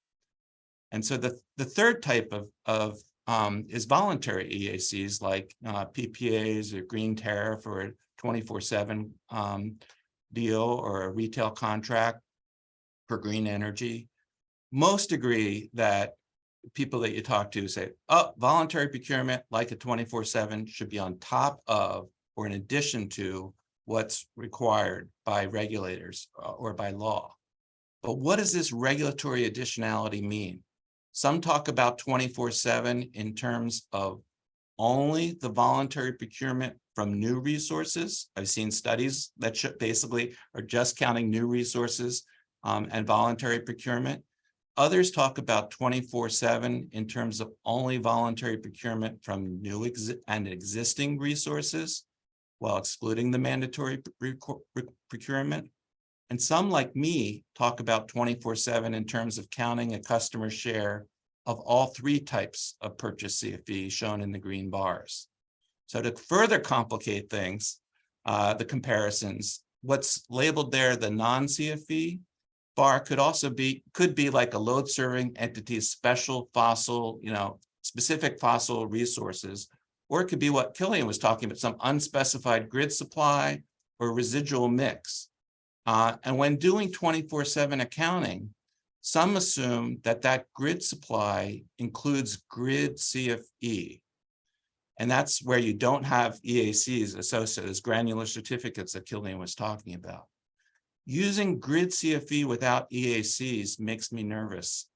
And so the third type of is voluntary EACs like PPAs or green tariff or a 24/7 deal or a retail contract for green energy. Most agree that people that you talk to say, oh, voluntary procurement like a 24/7 should be on top of or in addition to what's required by regulators or by law. But what does this regulatory additionality mean? Some talk about 24/7 in terms of only the voluntary procurement from new resources. I've seen studies that basically are just counting new resources and voluntary procurement. Others talk about 24/7 in terms of only voluntary procurement from new and existing resources, while excluding the mandatory procurement. And some, like me, talk about 24/7 in terms of counting a customer's share of all three types of purchase CFE shown in the green bars. So to further complicate things, the comparisons, what's labeled there, the non-CFE bar could be like a load serving entity's special fossil, specific fossil resources, or it could be what Killian was talking about, some unspecified grid supply or residual mix. And when doing 24/7 accounting, some assume that grid supply includes grid CFE. And that's where you don't have EACs associated as granular certificates that Killian was talking about. Using grid CFE without EACs makes me nervous.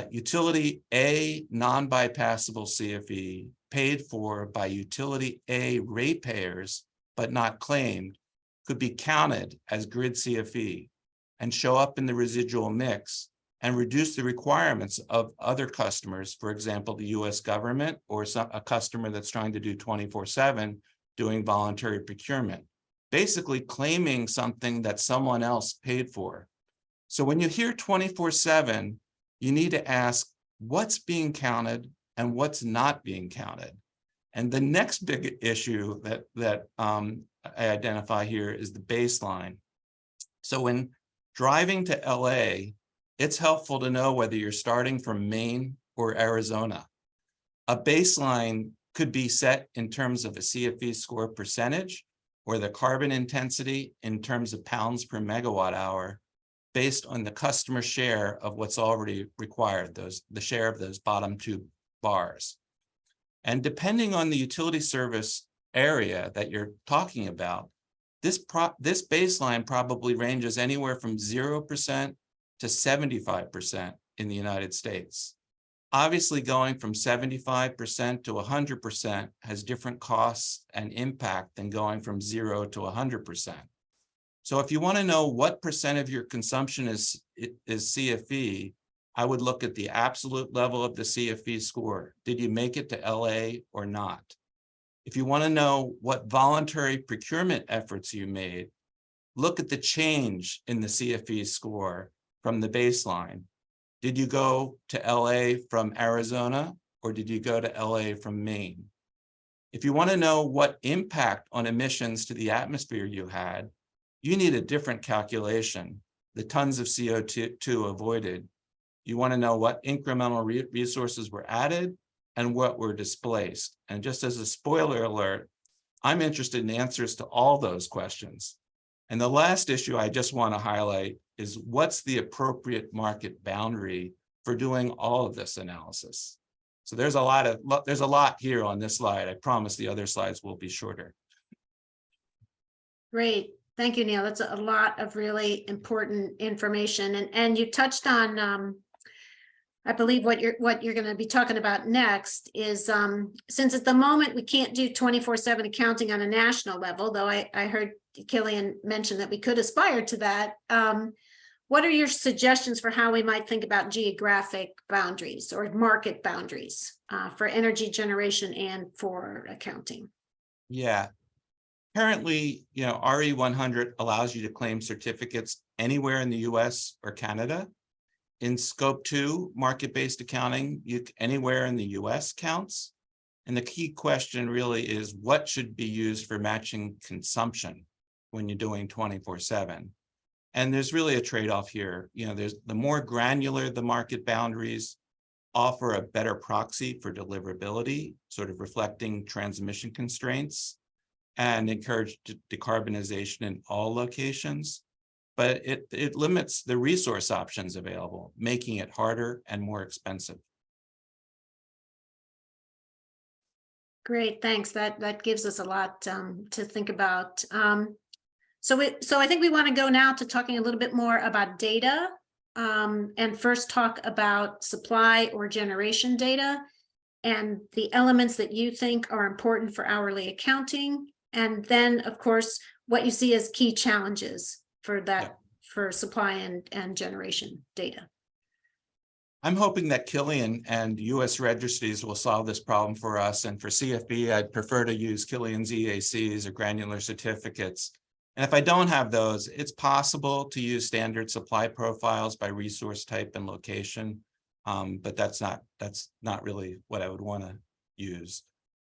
Utility A non-bypassable CFE paid for by utility A ratepayers, but not claimed, could be counted as grid CFE and show up in the residual mix and reduce the requirements of other customers, for example, the US government or a customer that's trying to do 24/7 doing voluntary procurement, basically claiming something that someone else paid for. So when you hear 24/7, you need to ask what's being counted and what's not being counted. And the next big issue that I identify here is the baseline. So when driving to LA, it's helpful to know whether you're starting from Maine or Arizona. A baseline could be set in terms of a CFE score percentage or the carbon intensity in terms of pounds per megawatt hour based on the customer share of what's already required, the share of those bottom two bars. And depending on the utility service area that you're talking about, this baseline probably ranges anywhere from 0% to 75% in the United States. Obviously, going from 75% to 100% has different costs and impact than going from 0 to 100%. So if you want to know what percent of your consumption is CFE, I would look at the absolute level of the CFE score. Did you make it to LA or not? If you want to know what voluntary procurement efforts you made, look at the change in the CFE score from the baseline. Did you go to LA from Arizona or did you go to LA from Maine? If you want to know what impact on emissions to the atmosphere you had, you need a different calculation, the tons of CO2 avoided. You want to know what incremental resources were added and what were displaced. And just as a spoiler alert, I'm interested in answers to all those questions. And the last issue I just want to highlight is what's the appropriate market boundary for doing all of this analysis? So there's a lot here on this slide. I promise the other slides will be shorter. Great. Thank you, Neil. That's a lot of really important information. And you touched on, I believe what you're going to be talking about next is, since at the moment we can't do 24/7 accounting on a national level, though I heard Killian mention that we could aspire to that. What are your suggestions for how we might think about geographic boundaries or market boundaries for energy generation and for accounting? Yeah. Currently, RE 100 allows you to claim certificates anywhere in the US or Canada. In scope 2, market-based accounting, anywhere in the US counts. And the key question really is what should be used for matching consumption when you're doing 24/7. And there's really a trade-off here. There's the more granular the market boundaries offer a better proxy for deliverability, sort of reflecting transmission constraints and encourage decarbonization in all locations. But it limits the resource options available, making it harder and more expensive. Great, thanks. That gives us a lot to think about. So I think we want to go now to talking a little bit more about data, and first talk about supply or generation data and the elements that you think are important for hourly accounting. And then, of course, what you see as key challenges for that, for supply and generation data. I'm hoping that Killian and US registries will solve this problem for us. And for CFB, I'd prefer to use Killian's EACs or granular certificates. And if I don't have those, it's possible to use standard supply profiles by resource type and location. But that's not really what I would want to use.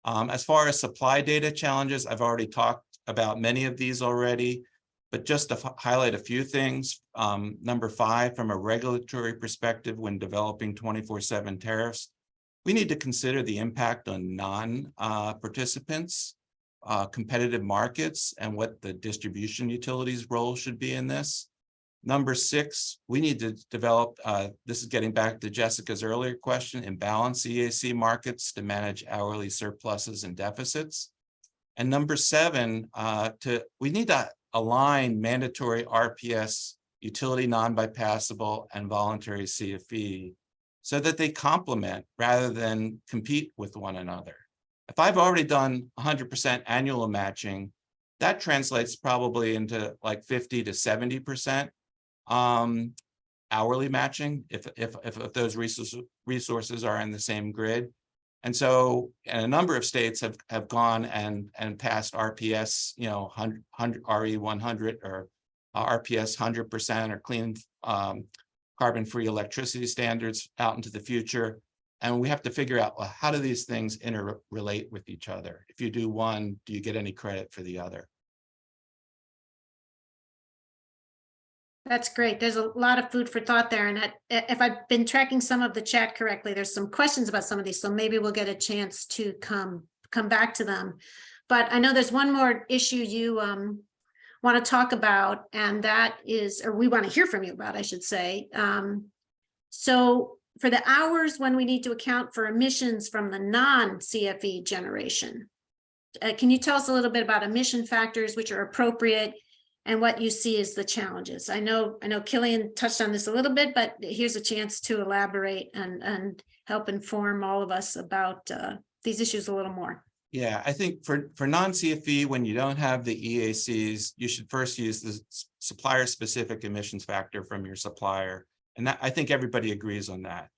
As far as supply data challenges, I've already talked about many of these already, but just to highlight a few things. Number 5, from a regulatory perspective, when developing 24/7 tariffs, we need to consider the impact on non-participants, competitive markets, and what the distribution utilities role should be in this. Number 6, we need to develop, this is getting back to Jessica's earlier question, imbalance EAC markets to manage hourly surpluses and deficits. And number 7, we need to align mandatory RPS, utility non-bypassable, and voluntary CFE so that they complement rather than compete with one another. If I've already done 100% annual matching, that translates probably into like 50 to 70% hourly matching if those resources are in the same grid. And so, and a number of states have gone and passed RPS, RE 100 or RPS 100% or clean carbon-free electricity standards out into the future. And we have to figure out, well, how do these things interrelate with each other? If you do one, do you get any credit for the other? That's great. There's a lot of food for thought there. And if I've been tracking some of the chat correctly, there's some questions about some of these. So maybe we'll get a chance to come back to them. But I know there's one more issue you want to talk about, and that is, or we want to hear from you about, I should say. So for the hours when we need to account for emissions from the non-CFE generation, can you tell us a little bit about emission factors which are appropriate and what you see as the challenges? I know Killian touched on this a little bit, but here's a chance to elaborate and help inform all of us about these issues a little more. Yeah, I think for non-CFE, when you don't have the EACs, you should first use the supplier-specific emissions factor from your supplier. And that, I think everybody agrees on that.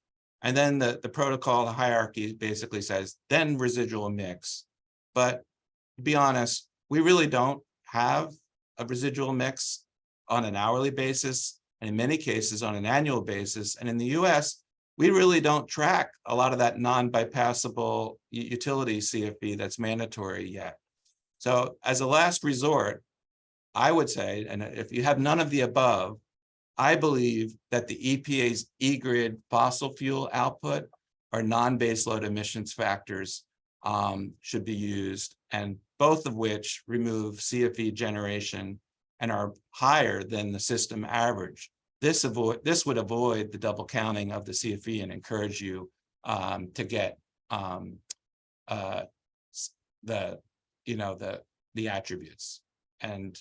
And then the protocol, the hierarchy basically says, then residual mix. But to be honest, we really don't have a residual mix on an hourly basis, and in many cases on an annual basis. And in the US, we really don't track a lot of that non-bypassable utility CFE that's mandatory yet. So as a last resort, I would say, and if you have none of the above, I believe that the EPA's eGrid fossil fuel output or non-baseload emissions factors should be used, and both of which remove CFE generation and are higher than the system average. This would avoid the double counting of the CFE and encourage you to get the attributes. And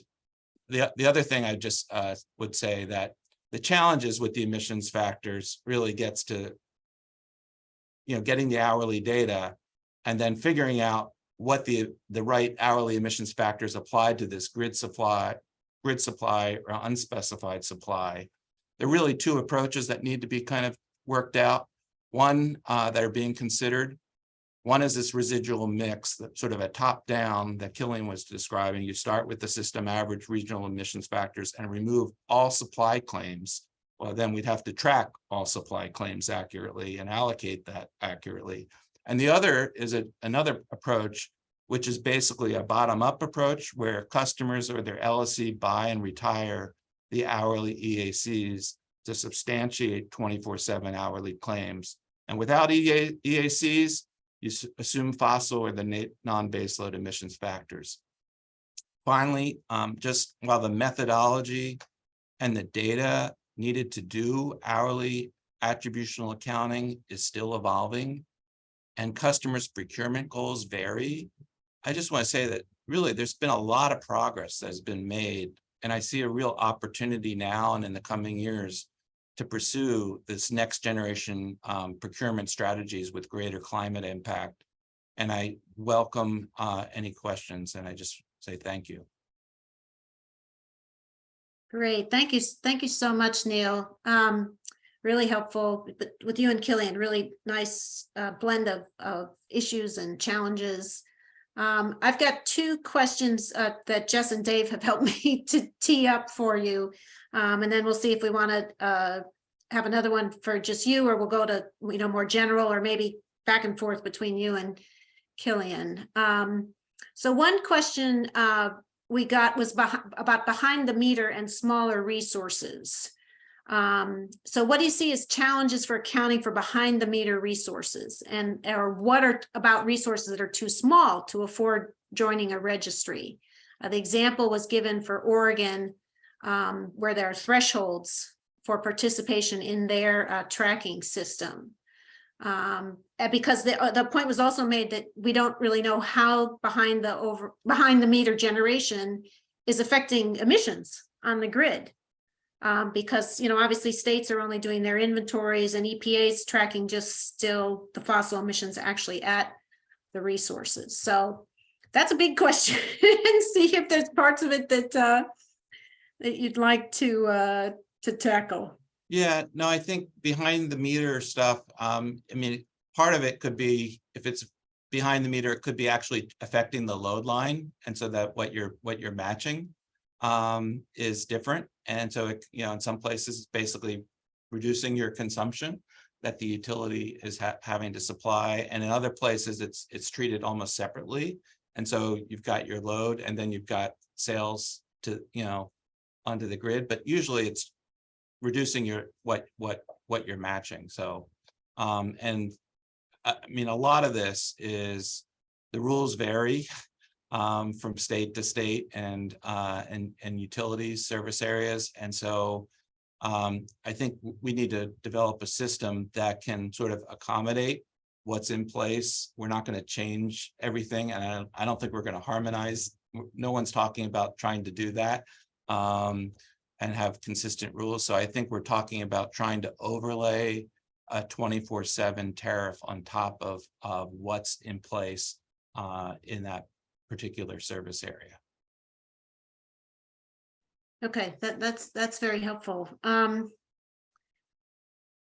the other thing I just would say that the challenges with the emissions factors really gets to getting the hourly data and then figuring out what the right hourly emissions factors applied to this grid supply or unspecified supply. There are really two approaches that need to be kind of worked out. One that are being considered. One is this residual mix, that sort of a top-down that Killian was describing. You start with the system average regional emissions factors and remove all supply claims. Well, then we'd have to track all supply claims accurately and allocate that accurately. And the other is another approach, which is basically a bottom-up approach where customers or their LSC buy and retire the hourly EACs to substantiate 24/7 hourly claims. And without EACs, you assume fossil or the non-baseload emissions factors. Finally, just while the methodology and the data needed to do hourly attributional accounting is still evolving and customers' procurement goals vary, I just want to say that really there's been a lot of progress that has been made. And I see a real opportunity now and in the coming years to pursue this next generation procurement strategies with greater climate impact. And I welcome any questions, and I just say thank you. Great, thank you so much, Neil. Really helpful with you and Killian. Really nice blend of issues and challenges. I've got two questions that Jess and Dave have helped me to tee up for you. And then we'll see if we want to have another one for just you, or we'll go to more general, or maybe back and forth between you and Killian. So one question we got was about behind the meter and smaller resources. So what do you see as challenges for accounting for behind the meter resources, or what are about resources that are too small to afford joining a registry? The example was given for Oregon, where there are thresholds for participation in their tracking system. Because the point was also made that we don't really know how behind the meter generation is affecting emissions on the grid. Because obviously states are only doing their inventories and EPA's tracking just still the fossil emissions actually at the resources. So that's a big question. See if there's parts of it that you'd like to tackle. Yeah, no, I think behind the meter stuff, I mean, part of it could be, if it's behind the meter, it could be actually affecting the load line. And so that what you're matching is different. And so, in some places, it's basically reducing your consumption that the utility is having to supply. And in other places, it's treated almost separately. And so you've got your load and then you've got sales to, onto the grid, but usually it's reducing your what you're matching. So and I mean, a lot of this is the rules vary from state to state and utilities service areas. And so I think we need to develop a system that can sort of accommodate what's in place. We're not going to change everything, and I don't think we're going to harmonize. No one's talking about trying to do that and have consistent rules. So I think we're talking about trying to overlay a 24/7 tariff on top of what's in place in that particular service area. Okay, that's very helpful.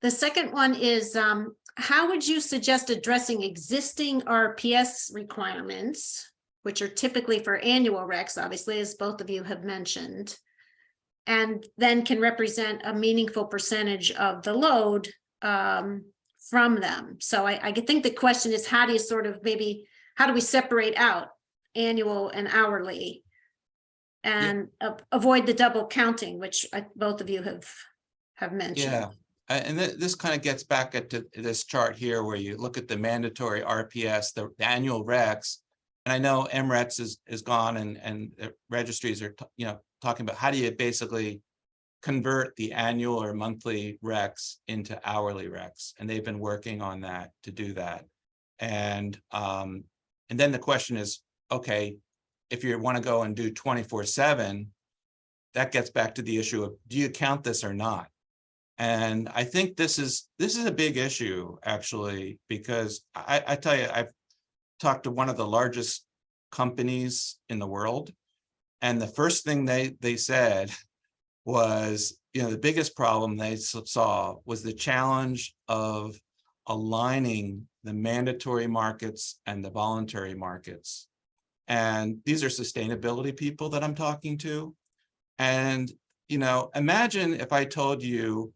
The second one is, how would you suggest addressing existing RPS requirements, which are typically for annual recs, obviously, as both of you have mentioned, and then can represent a meaningful percentage of the load from them? So I think the question is, how do you sort of how do we separate out annual and hourly and avoid the double counting, which both of you have mentioned? Yeah, and this kind of gets back at this chart here where you look at the mandatory RPS, the annual recs, and I know MRETs is gone, and registries are talking about how do you basically convert the annual or monthly recs into hourly recs, and they've been working on that to do that. And then the question is, okay, if you want to go and do 24/7, that gets back to the issue of, do you count this or not? And I think this is a big issue, actually, because I tell you, I've talked to one of the largest companies in the world, and the first thing they said was, the biggest problem they saw was the challenge of aligning the mandatory markets and the voluntary markets. And these are sustainability people that I'm talking to. And, imagine if I told you,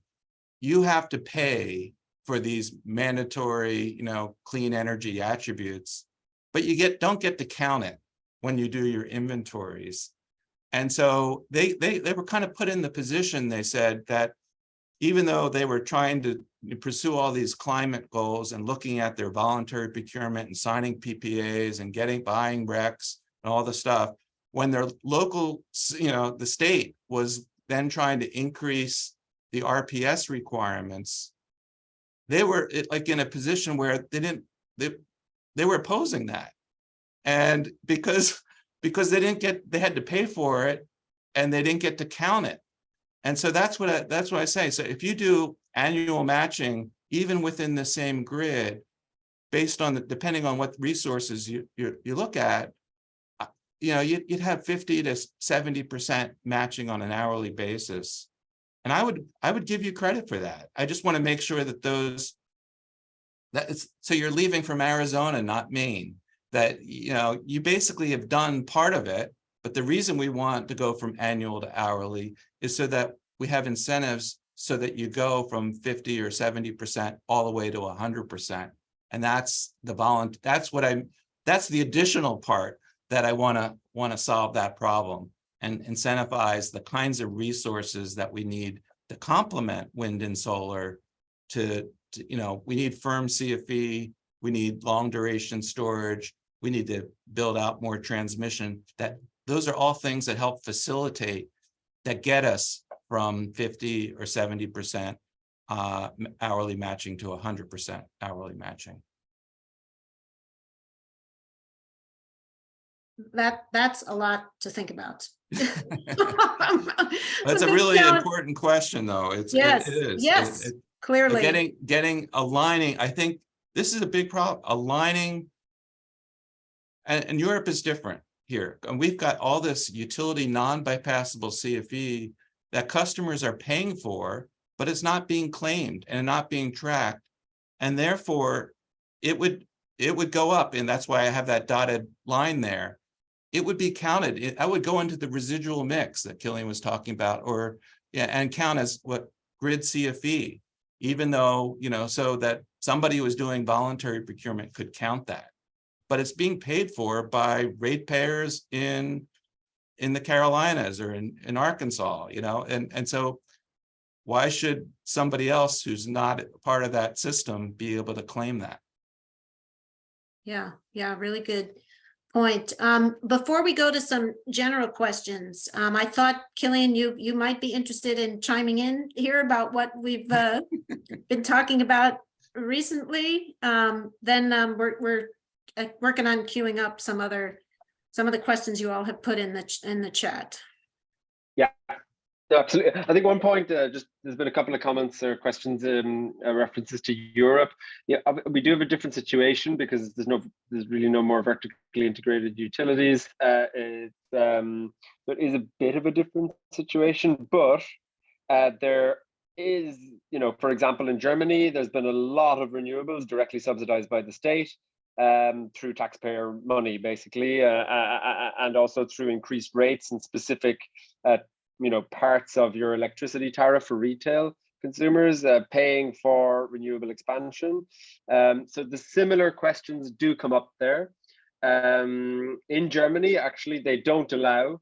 you have to pay for these mandatory, clean energy attributes, but you don't get to count it when you do your inventories. And so they were kind of put in the position, they said, that even though they were trying to pursue all these climate goals and looking at their voluntary procurement and signing PPAs and buying RECs and all the stuff, when their local, the state was then trying to increase the RPS requirements, they were like in a position where they were opposing that. And because they had to pay for it and they didn't get to count it. And so that's what I say. So if you do annual matching, even within the same grid, based on depending on what resources you look at, you'd have 50 to 70% matching on an hourly basis. And I would give you credit for that. I just want to make sure that so you're leaving from Arizona, not Maine, that you basically have done part of it. But the reason we want to go from annual to hourly is so that we have incentives so that you go from 50 or 70% all the way to 100%. And that's that's the additional part that I want to solve that problem and incentivize the kinds of resources that we need to complement wind and solar we need firm CFE, we need long duration storage, we need to build out more transmission. Those are all things that help facilitate, that get us from 50 or 70% hourly matching to 100% hourly matching. That's a lot to think about. That's a really important question, though. It is. Yes, clearly. Getting aligning. I think this is a big problem. Aligning, and Europe is different here. And we've got all this utility non-bypassable CFE that customers are paying for, but it's not being claimed and not being tracked. And therefore, it would go up. And that's why I have that dotted line there. It would be counted. I would go into the residual mix that Killian was talking about, and count as what grid CFE, even though, so that somebody who was doing voluntary procurement could count that. But it's being paid for by ratepayers in the Carolinas or in Arkansas, and so why should somebody else who's not part of that system be able to claim that? Yeah, really good point. Before we go to some general questions, I thought, Killian, you might be interested in chiming in here about what we've been talking about recently. Then we're working on queuing up some of the questions you all have put in the chat. Yeah, absolutely. I think one point, there's been a couple of comments or questions in references to Europe. Yeah, we do have a different situation because there's really no more vertically integrated utilities. It is a bit of a different situation, but there is, for example, in Germany, there's been a lot of renewables directly subsidized by the state through taxpayer money, basically, and also through increased rates and specific parts of your electricity tariff for retail consumers paying for renewable expansion. So the similar questions do come up there. In Germany, actually, they don't allow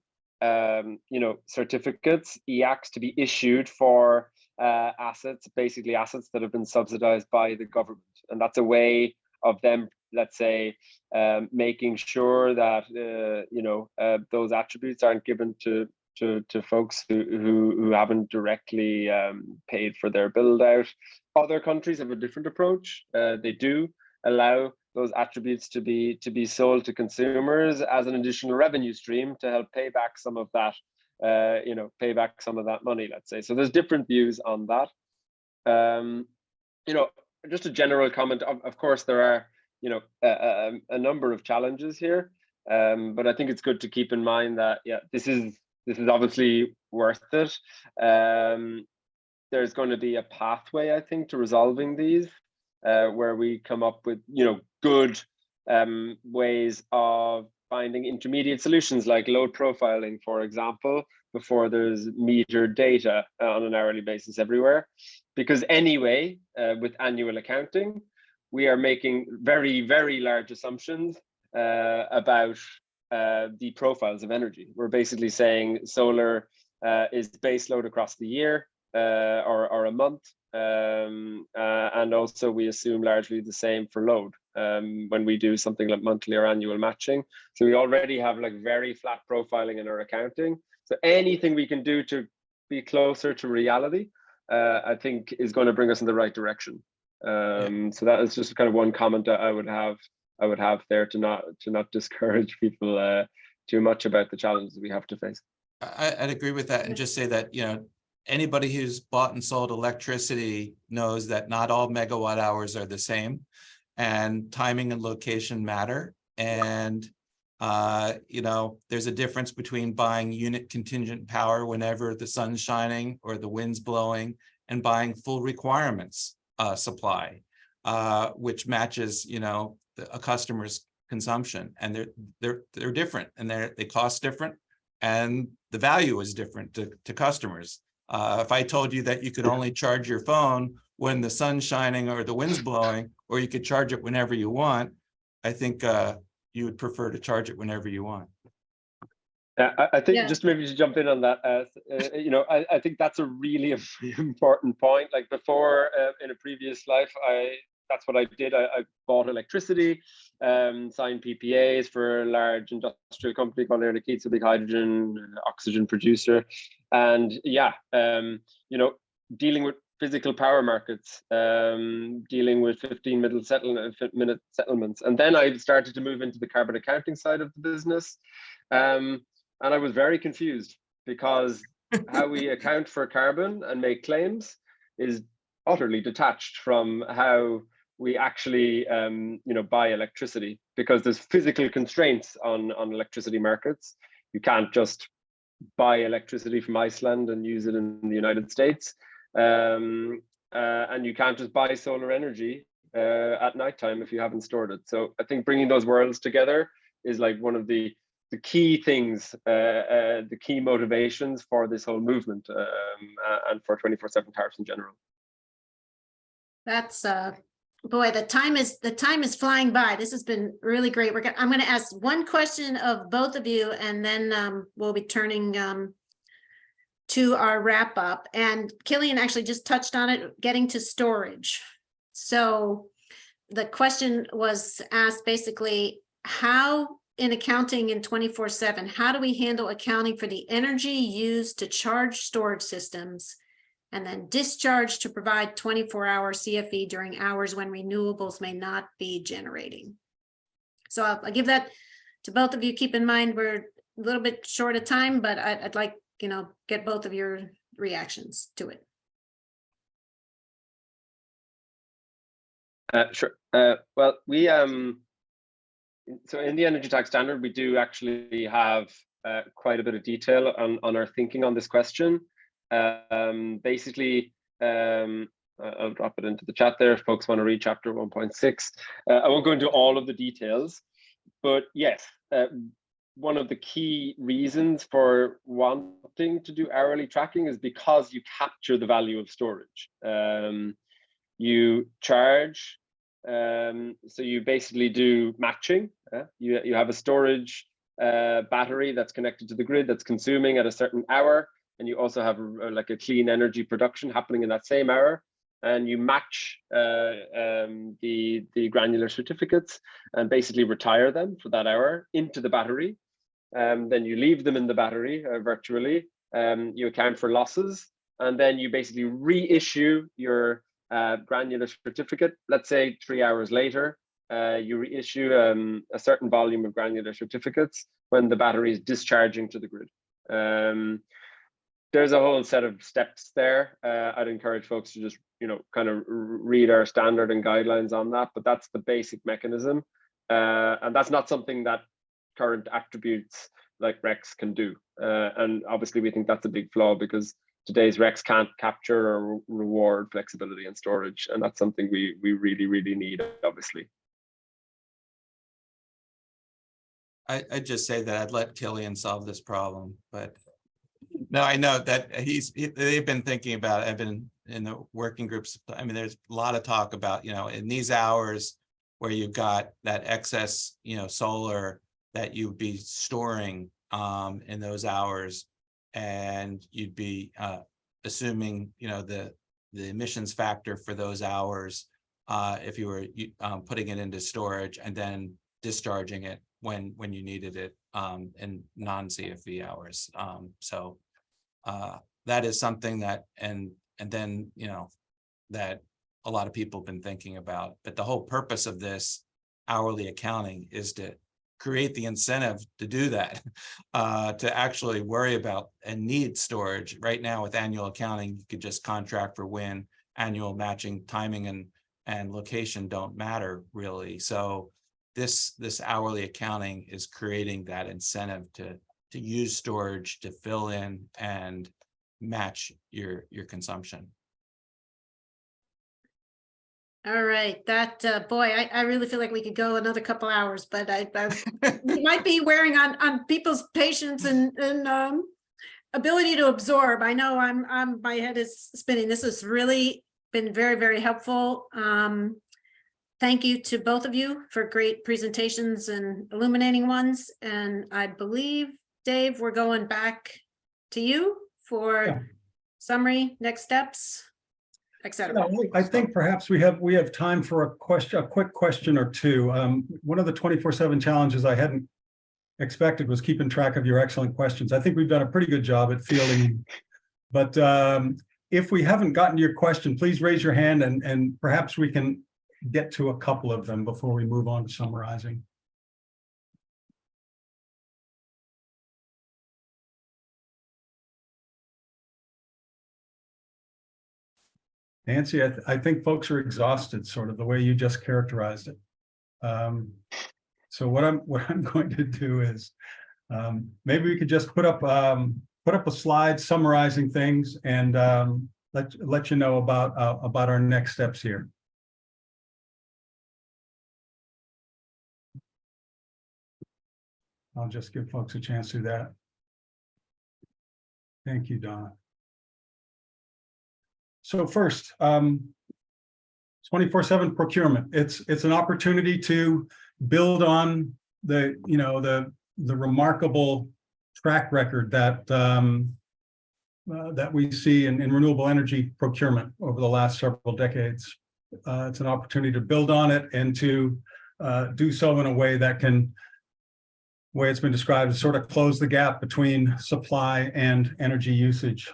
certificates, EACs, to be issued for assets that have been subsidized by the government, and that's a way of them, let's say, making sure that those attributes aren't given to folks who haven't directly paid for their build out. Other countries have a different approach. They do allow those attributes to be sold to consumers as an additional revenue stream to help pay back some of that, pay back some of that money, let's say. So there's different views on that. You know, just a general comment. Of course, there are, you know, a number of challenges here, but I think it's good to keep in mind that, yeah, this is obviously worth it. There's going to be a pathway, I think, to resolving these, where we come up with, you know, good ways of finding intermediate solutions like load profiling, for example, before there's metered data on an hourly basis everywhere. Because anyway, with annual accounting, we are making very, very large assumptions about the profiles of energy. We're basically saying solar is base load across the year or a month. And also we assume largely the same for load when we do something like monthly or annual matching. So we already have like very flat profiling in our accounting. So anything we can do to be closer to reality, I think is going to bring us in the right direction. So that is just kind of one comment that I would have there to not discourage people too much about the challenges we have to face. I'd agree with that, and just say that, you know, anybody who's bought and sold electricity knows that not all megawatt hours are the same, and timing and location matter. And you know, there's a difference between buying unit contingent power whenever the sun's shining or the wind's blowing, and buying full requirements supply, which matches, you know, a customer's consumption. And they're different, and they cost different, and the value is different to customers. If I told you that you could only charge your phone when the sun's shining or the wind's blowing, or you could charge it whenever you want, I think you would prefer to charge it whenever you want. I think just maybe to jump in on that, you know, I think that's a really important point. Like before, in a previous life, that's what I did. I bought electricity, signed PPAs for a large industrial company called Air Liquide, a big hydrogen, oxygen producer. And yeah, you know, dealing with physical power markets, dealing with 15-minute settlements. And then I started to move into the carbon accounting side of the business. And I was very confused, because how we account for carbon and make claims is utterly detached from how we actually you know, buy electricity, because there's physical constraints on electricity markets. You can't just buy electricity from Iceland and use it in the United States. And you can't just buy solar energy at nighttime if you haven't stored it. So I think bringing those worlds together is like one of the key things, the key motivations for this whole movement, and for 24/7 tariffs in general. That's boy, the time is flying by. This has been really great. I'm going to ask one question of both of you, and then we'll be turning to our wrap up. And Killian actually just touched on it, getting to storage. So the question was asked basically, how in accounting in 24/7, how do we handle accounting for the energy used to charge storage systems and then discharge to provide 24-hour CFE during hours when renewables may not be generating? So I'll give that to both of you. Keep in mind, we're a little bit short of time, but I'd like, you know, get both of your reactions to it. Sure. Well, we so in the energy tax standard, we do actually have quite a bit of detail on our thinking on this question. Basically, I'll drop it into the chat there if folks want to read chapter 1.6. I won't go into all of the details, but yes, one of the key reasons for wanting to do hourly tracking is because you capture the value of storage. You charge, so you basically do matching. You have a storage battery that's connected to the grid that's consuming at a certain hour, and you also have like a clean energy production happening in that same hour, and you match the granular certificates and basically retire them for that hour into the battery. Then you leave them in the battery virtually. You account for losses, and then you basically reissue your granular certificate. Let's say 3 hours later, you reissue a certain volume of granular certificates when the battery is discharging to the grid. There's a whole set of steps there. I'd encourage folks to just kind of read our standard and guidelines on that, but that's the basic mechanism. And that's not something that current attributes like RECs can do. And obviously we think that's a big flaw, because today's RECs can't capture or reward flexibility and storage. And that's something we really, really need, obviously. I'd just say that I'd let Killian solve this problem, but no, I know that they've been thinking about it. I've been in the working groups. I mean, there's a lot of talk about, in these hours where you've got that excess, solar that you'd be storing in those hours, and you'd be assuming, the emissions factor for those hours if you were putting it into storage and then discharging it when you needed it in non-CFE hours. So that is something that, and then, that a lot of people have been thinking about. But the whole purpose of this hourly accounting is to create the incentive to do that, to actually worry about and need storage. Right now with annual accounting, you could just contract for when annual matching timing and location don't matter really. So this hourly accounting is creating that incentive to use storage to fill in and match your consumption. All right, that boy, I really feel like we could go another couple hours, but we might be wearing on people's patience and ability to absorb. I know my head is spinning. This has really been very, very helpful. Thank you to both of you for great presentations and illuminating ones. And I believe, Dave, we're going back to you for summary, next steps, etc. I think perhaps we have time for a quick question or two. One of the 24/7 challenges I hadn't expected was keeping track of your excellent questions. I think we've done a pretty good job at fielding, but if we haven't gotten to your question, please raise your hand and perhaps we can get to a couple of them before we move on to summarizing. Nancy, I think folks are exhausted, sort of the way you just characterized it. So what I'm going to do is maybe we could just put up a slide summarizing things and let you know about our next steps here. I'll just give folks a chance to do that. Thank you, Donna. So first, 24/7 procurement. It's an opportunity to build on the remarkable track record that that we see in renewable energy procurement over the last several decades. It's an opportunity to build on it and to do so in a way that can, way it's been described, is sort of close the gap between supply and energy usage.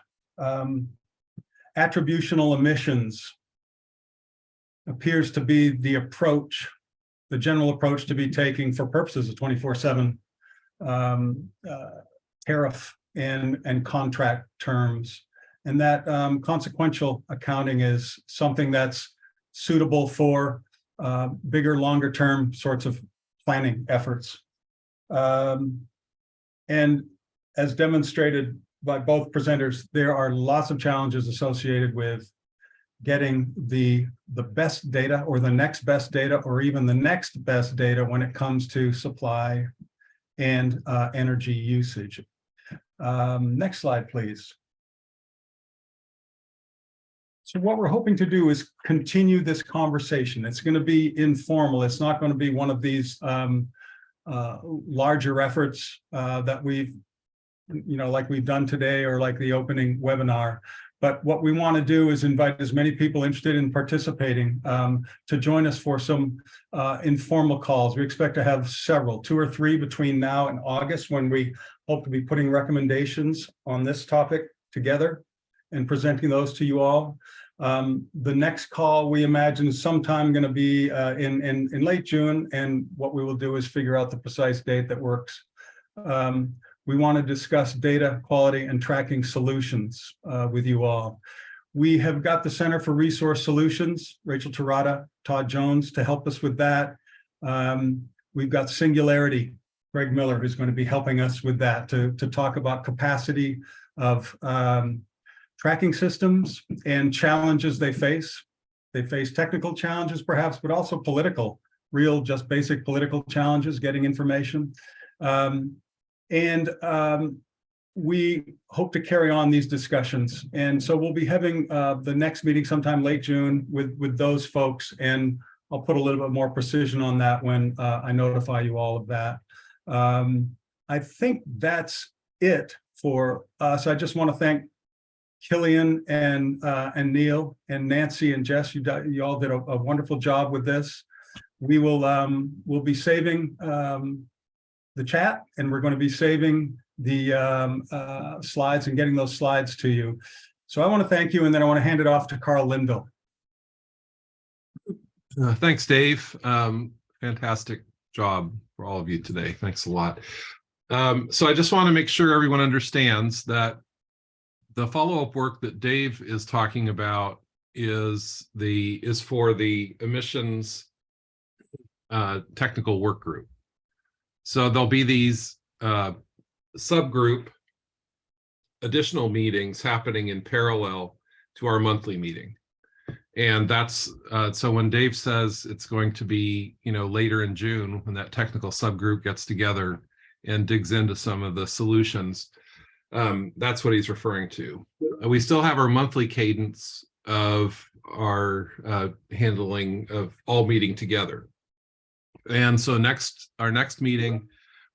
Attributional emissions appears to be the approach, the general approach to be taking for purposes of 24/7 tariff and contract terms. And that consequential accounting is something that's suitable for bigger, longer term sorts of planning efforts. And as demonstrated by both presenters, there are lots of challenges associated with getting the best data or the next best data or even the next best data when it comes to supply and energy usage. Next slide, please. So what we're hoping to do is continue this conversation. It's going to be informal. It's not going to be one of these larger efforts that we've, like we've done today or like the opening webinar. But what we want to do is invite as many people interested in participating to join us for some informal calls. We expect to have several, 2 or 3 between now and August, when we hope to be putting recommendations on this topic together and presenting those to you all. The next call we imagine is sometime going to be in late June, and what we will do is figure out the precise date that works. We want to discuss data quality and tracking solutions with you all. We have got the Center for Resource Solutions, Rachel Terada, Todd Jones, to help us with that. We've got Singularity, Greg Miller, who's going to be helping us with that to talk about capacity of tracking systems and challenges they face. They face technical challenges perhaps, but also political, real, just basic political challenges, getting information. We hope to carry on these discussions. And so we'll be having the next meeting sometime late June with those folks. And I'll put a little bit more precision on that when I notify you all of that. I think that's it for us. I just want to thank Killian and Neil and Nancy and Jess. You all did a wonderful job with this. We will we'll be saving the chat, and we're going to be saving the slides and getting those slides to you. So I want to thank you, and then I want to hand it off to Carl Linville. Thanks, Dave. Fantastic job for all of you today. Thanks a lot. So I just want to make sure everyone understands that the follow-up work that Dave is talking about is for the emissions technical work group. So there'll be these subgroup additional meetings happening in parallel to our monthly meeting. And that's so when Dave says it's going to be, later in June, when that technical subgroup gets together and digs into some of the solutions, that's what he's referring to. We still have our monthly cadence of our handling of all meeting together. And so our next meeting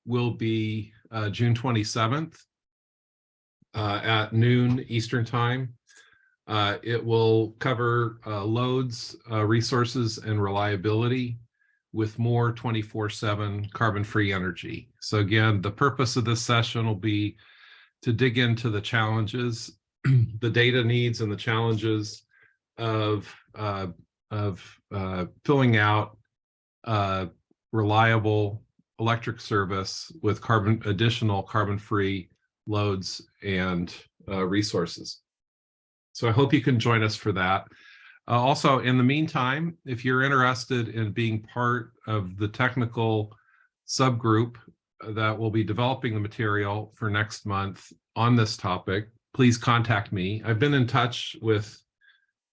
will be June 27th at noon Eastern time. It will cover loads, resources, and reliability with more 24/7 carbon-free energy. So again, the purpose of this session will be to dig into the challenges, the data needs and the challenges of filling out reliable electric service with additional carbon-free loads and resources. So I hope you can join us for that. Also, in the meantime, if you're interested in being part of the technical subgroup that will be developing the material for next month on this topic, please contact me. I've been in touch with,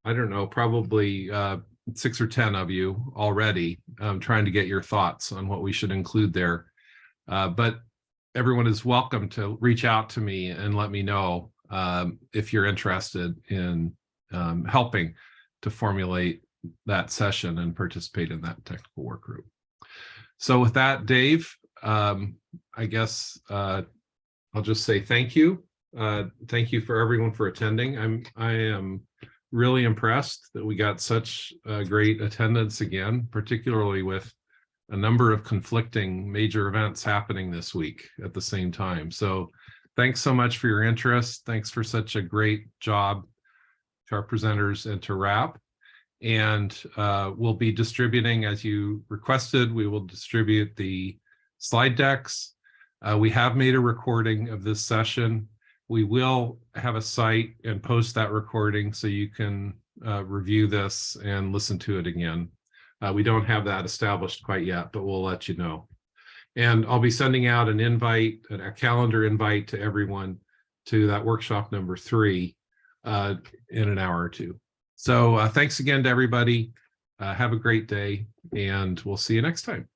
I don't know, probably 6 or 10 of you already, trying to get your thoughts on what we should include there. But everyone is welcome to reach out to me and let me know if you're interested in helping to formulate that session and participate in that technical work group. So with that, Dave, I guess I'll just say thank you. Thank you for everyone for attending. I am really impressed that we got such great attendance again, particularly with a number of conflicting major events happening this week at the same time. So thanks so much for your interest. Thanks for such a great job to our presenters and to RAP. And we'll be distributing, as you requested, we will distribute the slide decks. We have made a recording of this session. We will have a site and post that recording so you can review this and listen to it again. We don't have that established quite yet, but we'll let you know. And I'll be sending out an invite, a calendar invite to everyone to that workshop number 3 in an hour or two. So thanks again to everybody. Have a great day, and we'll see you next time.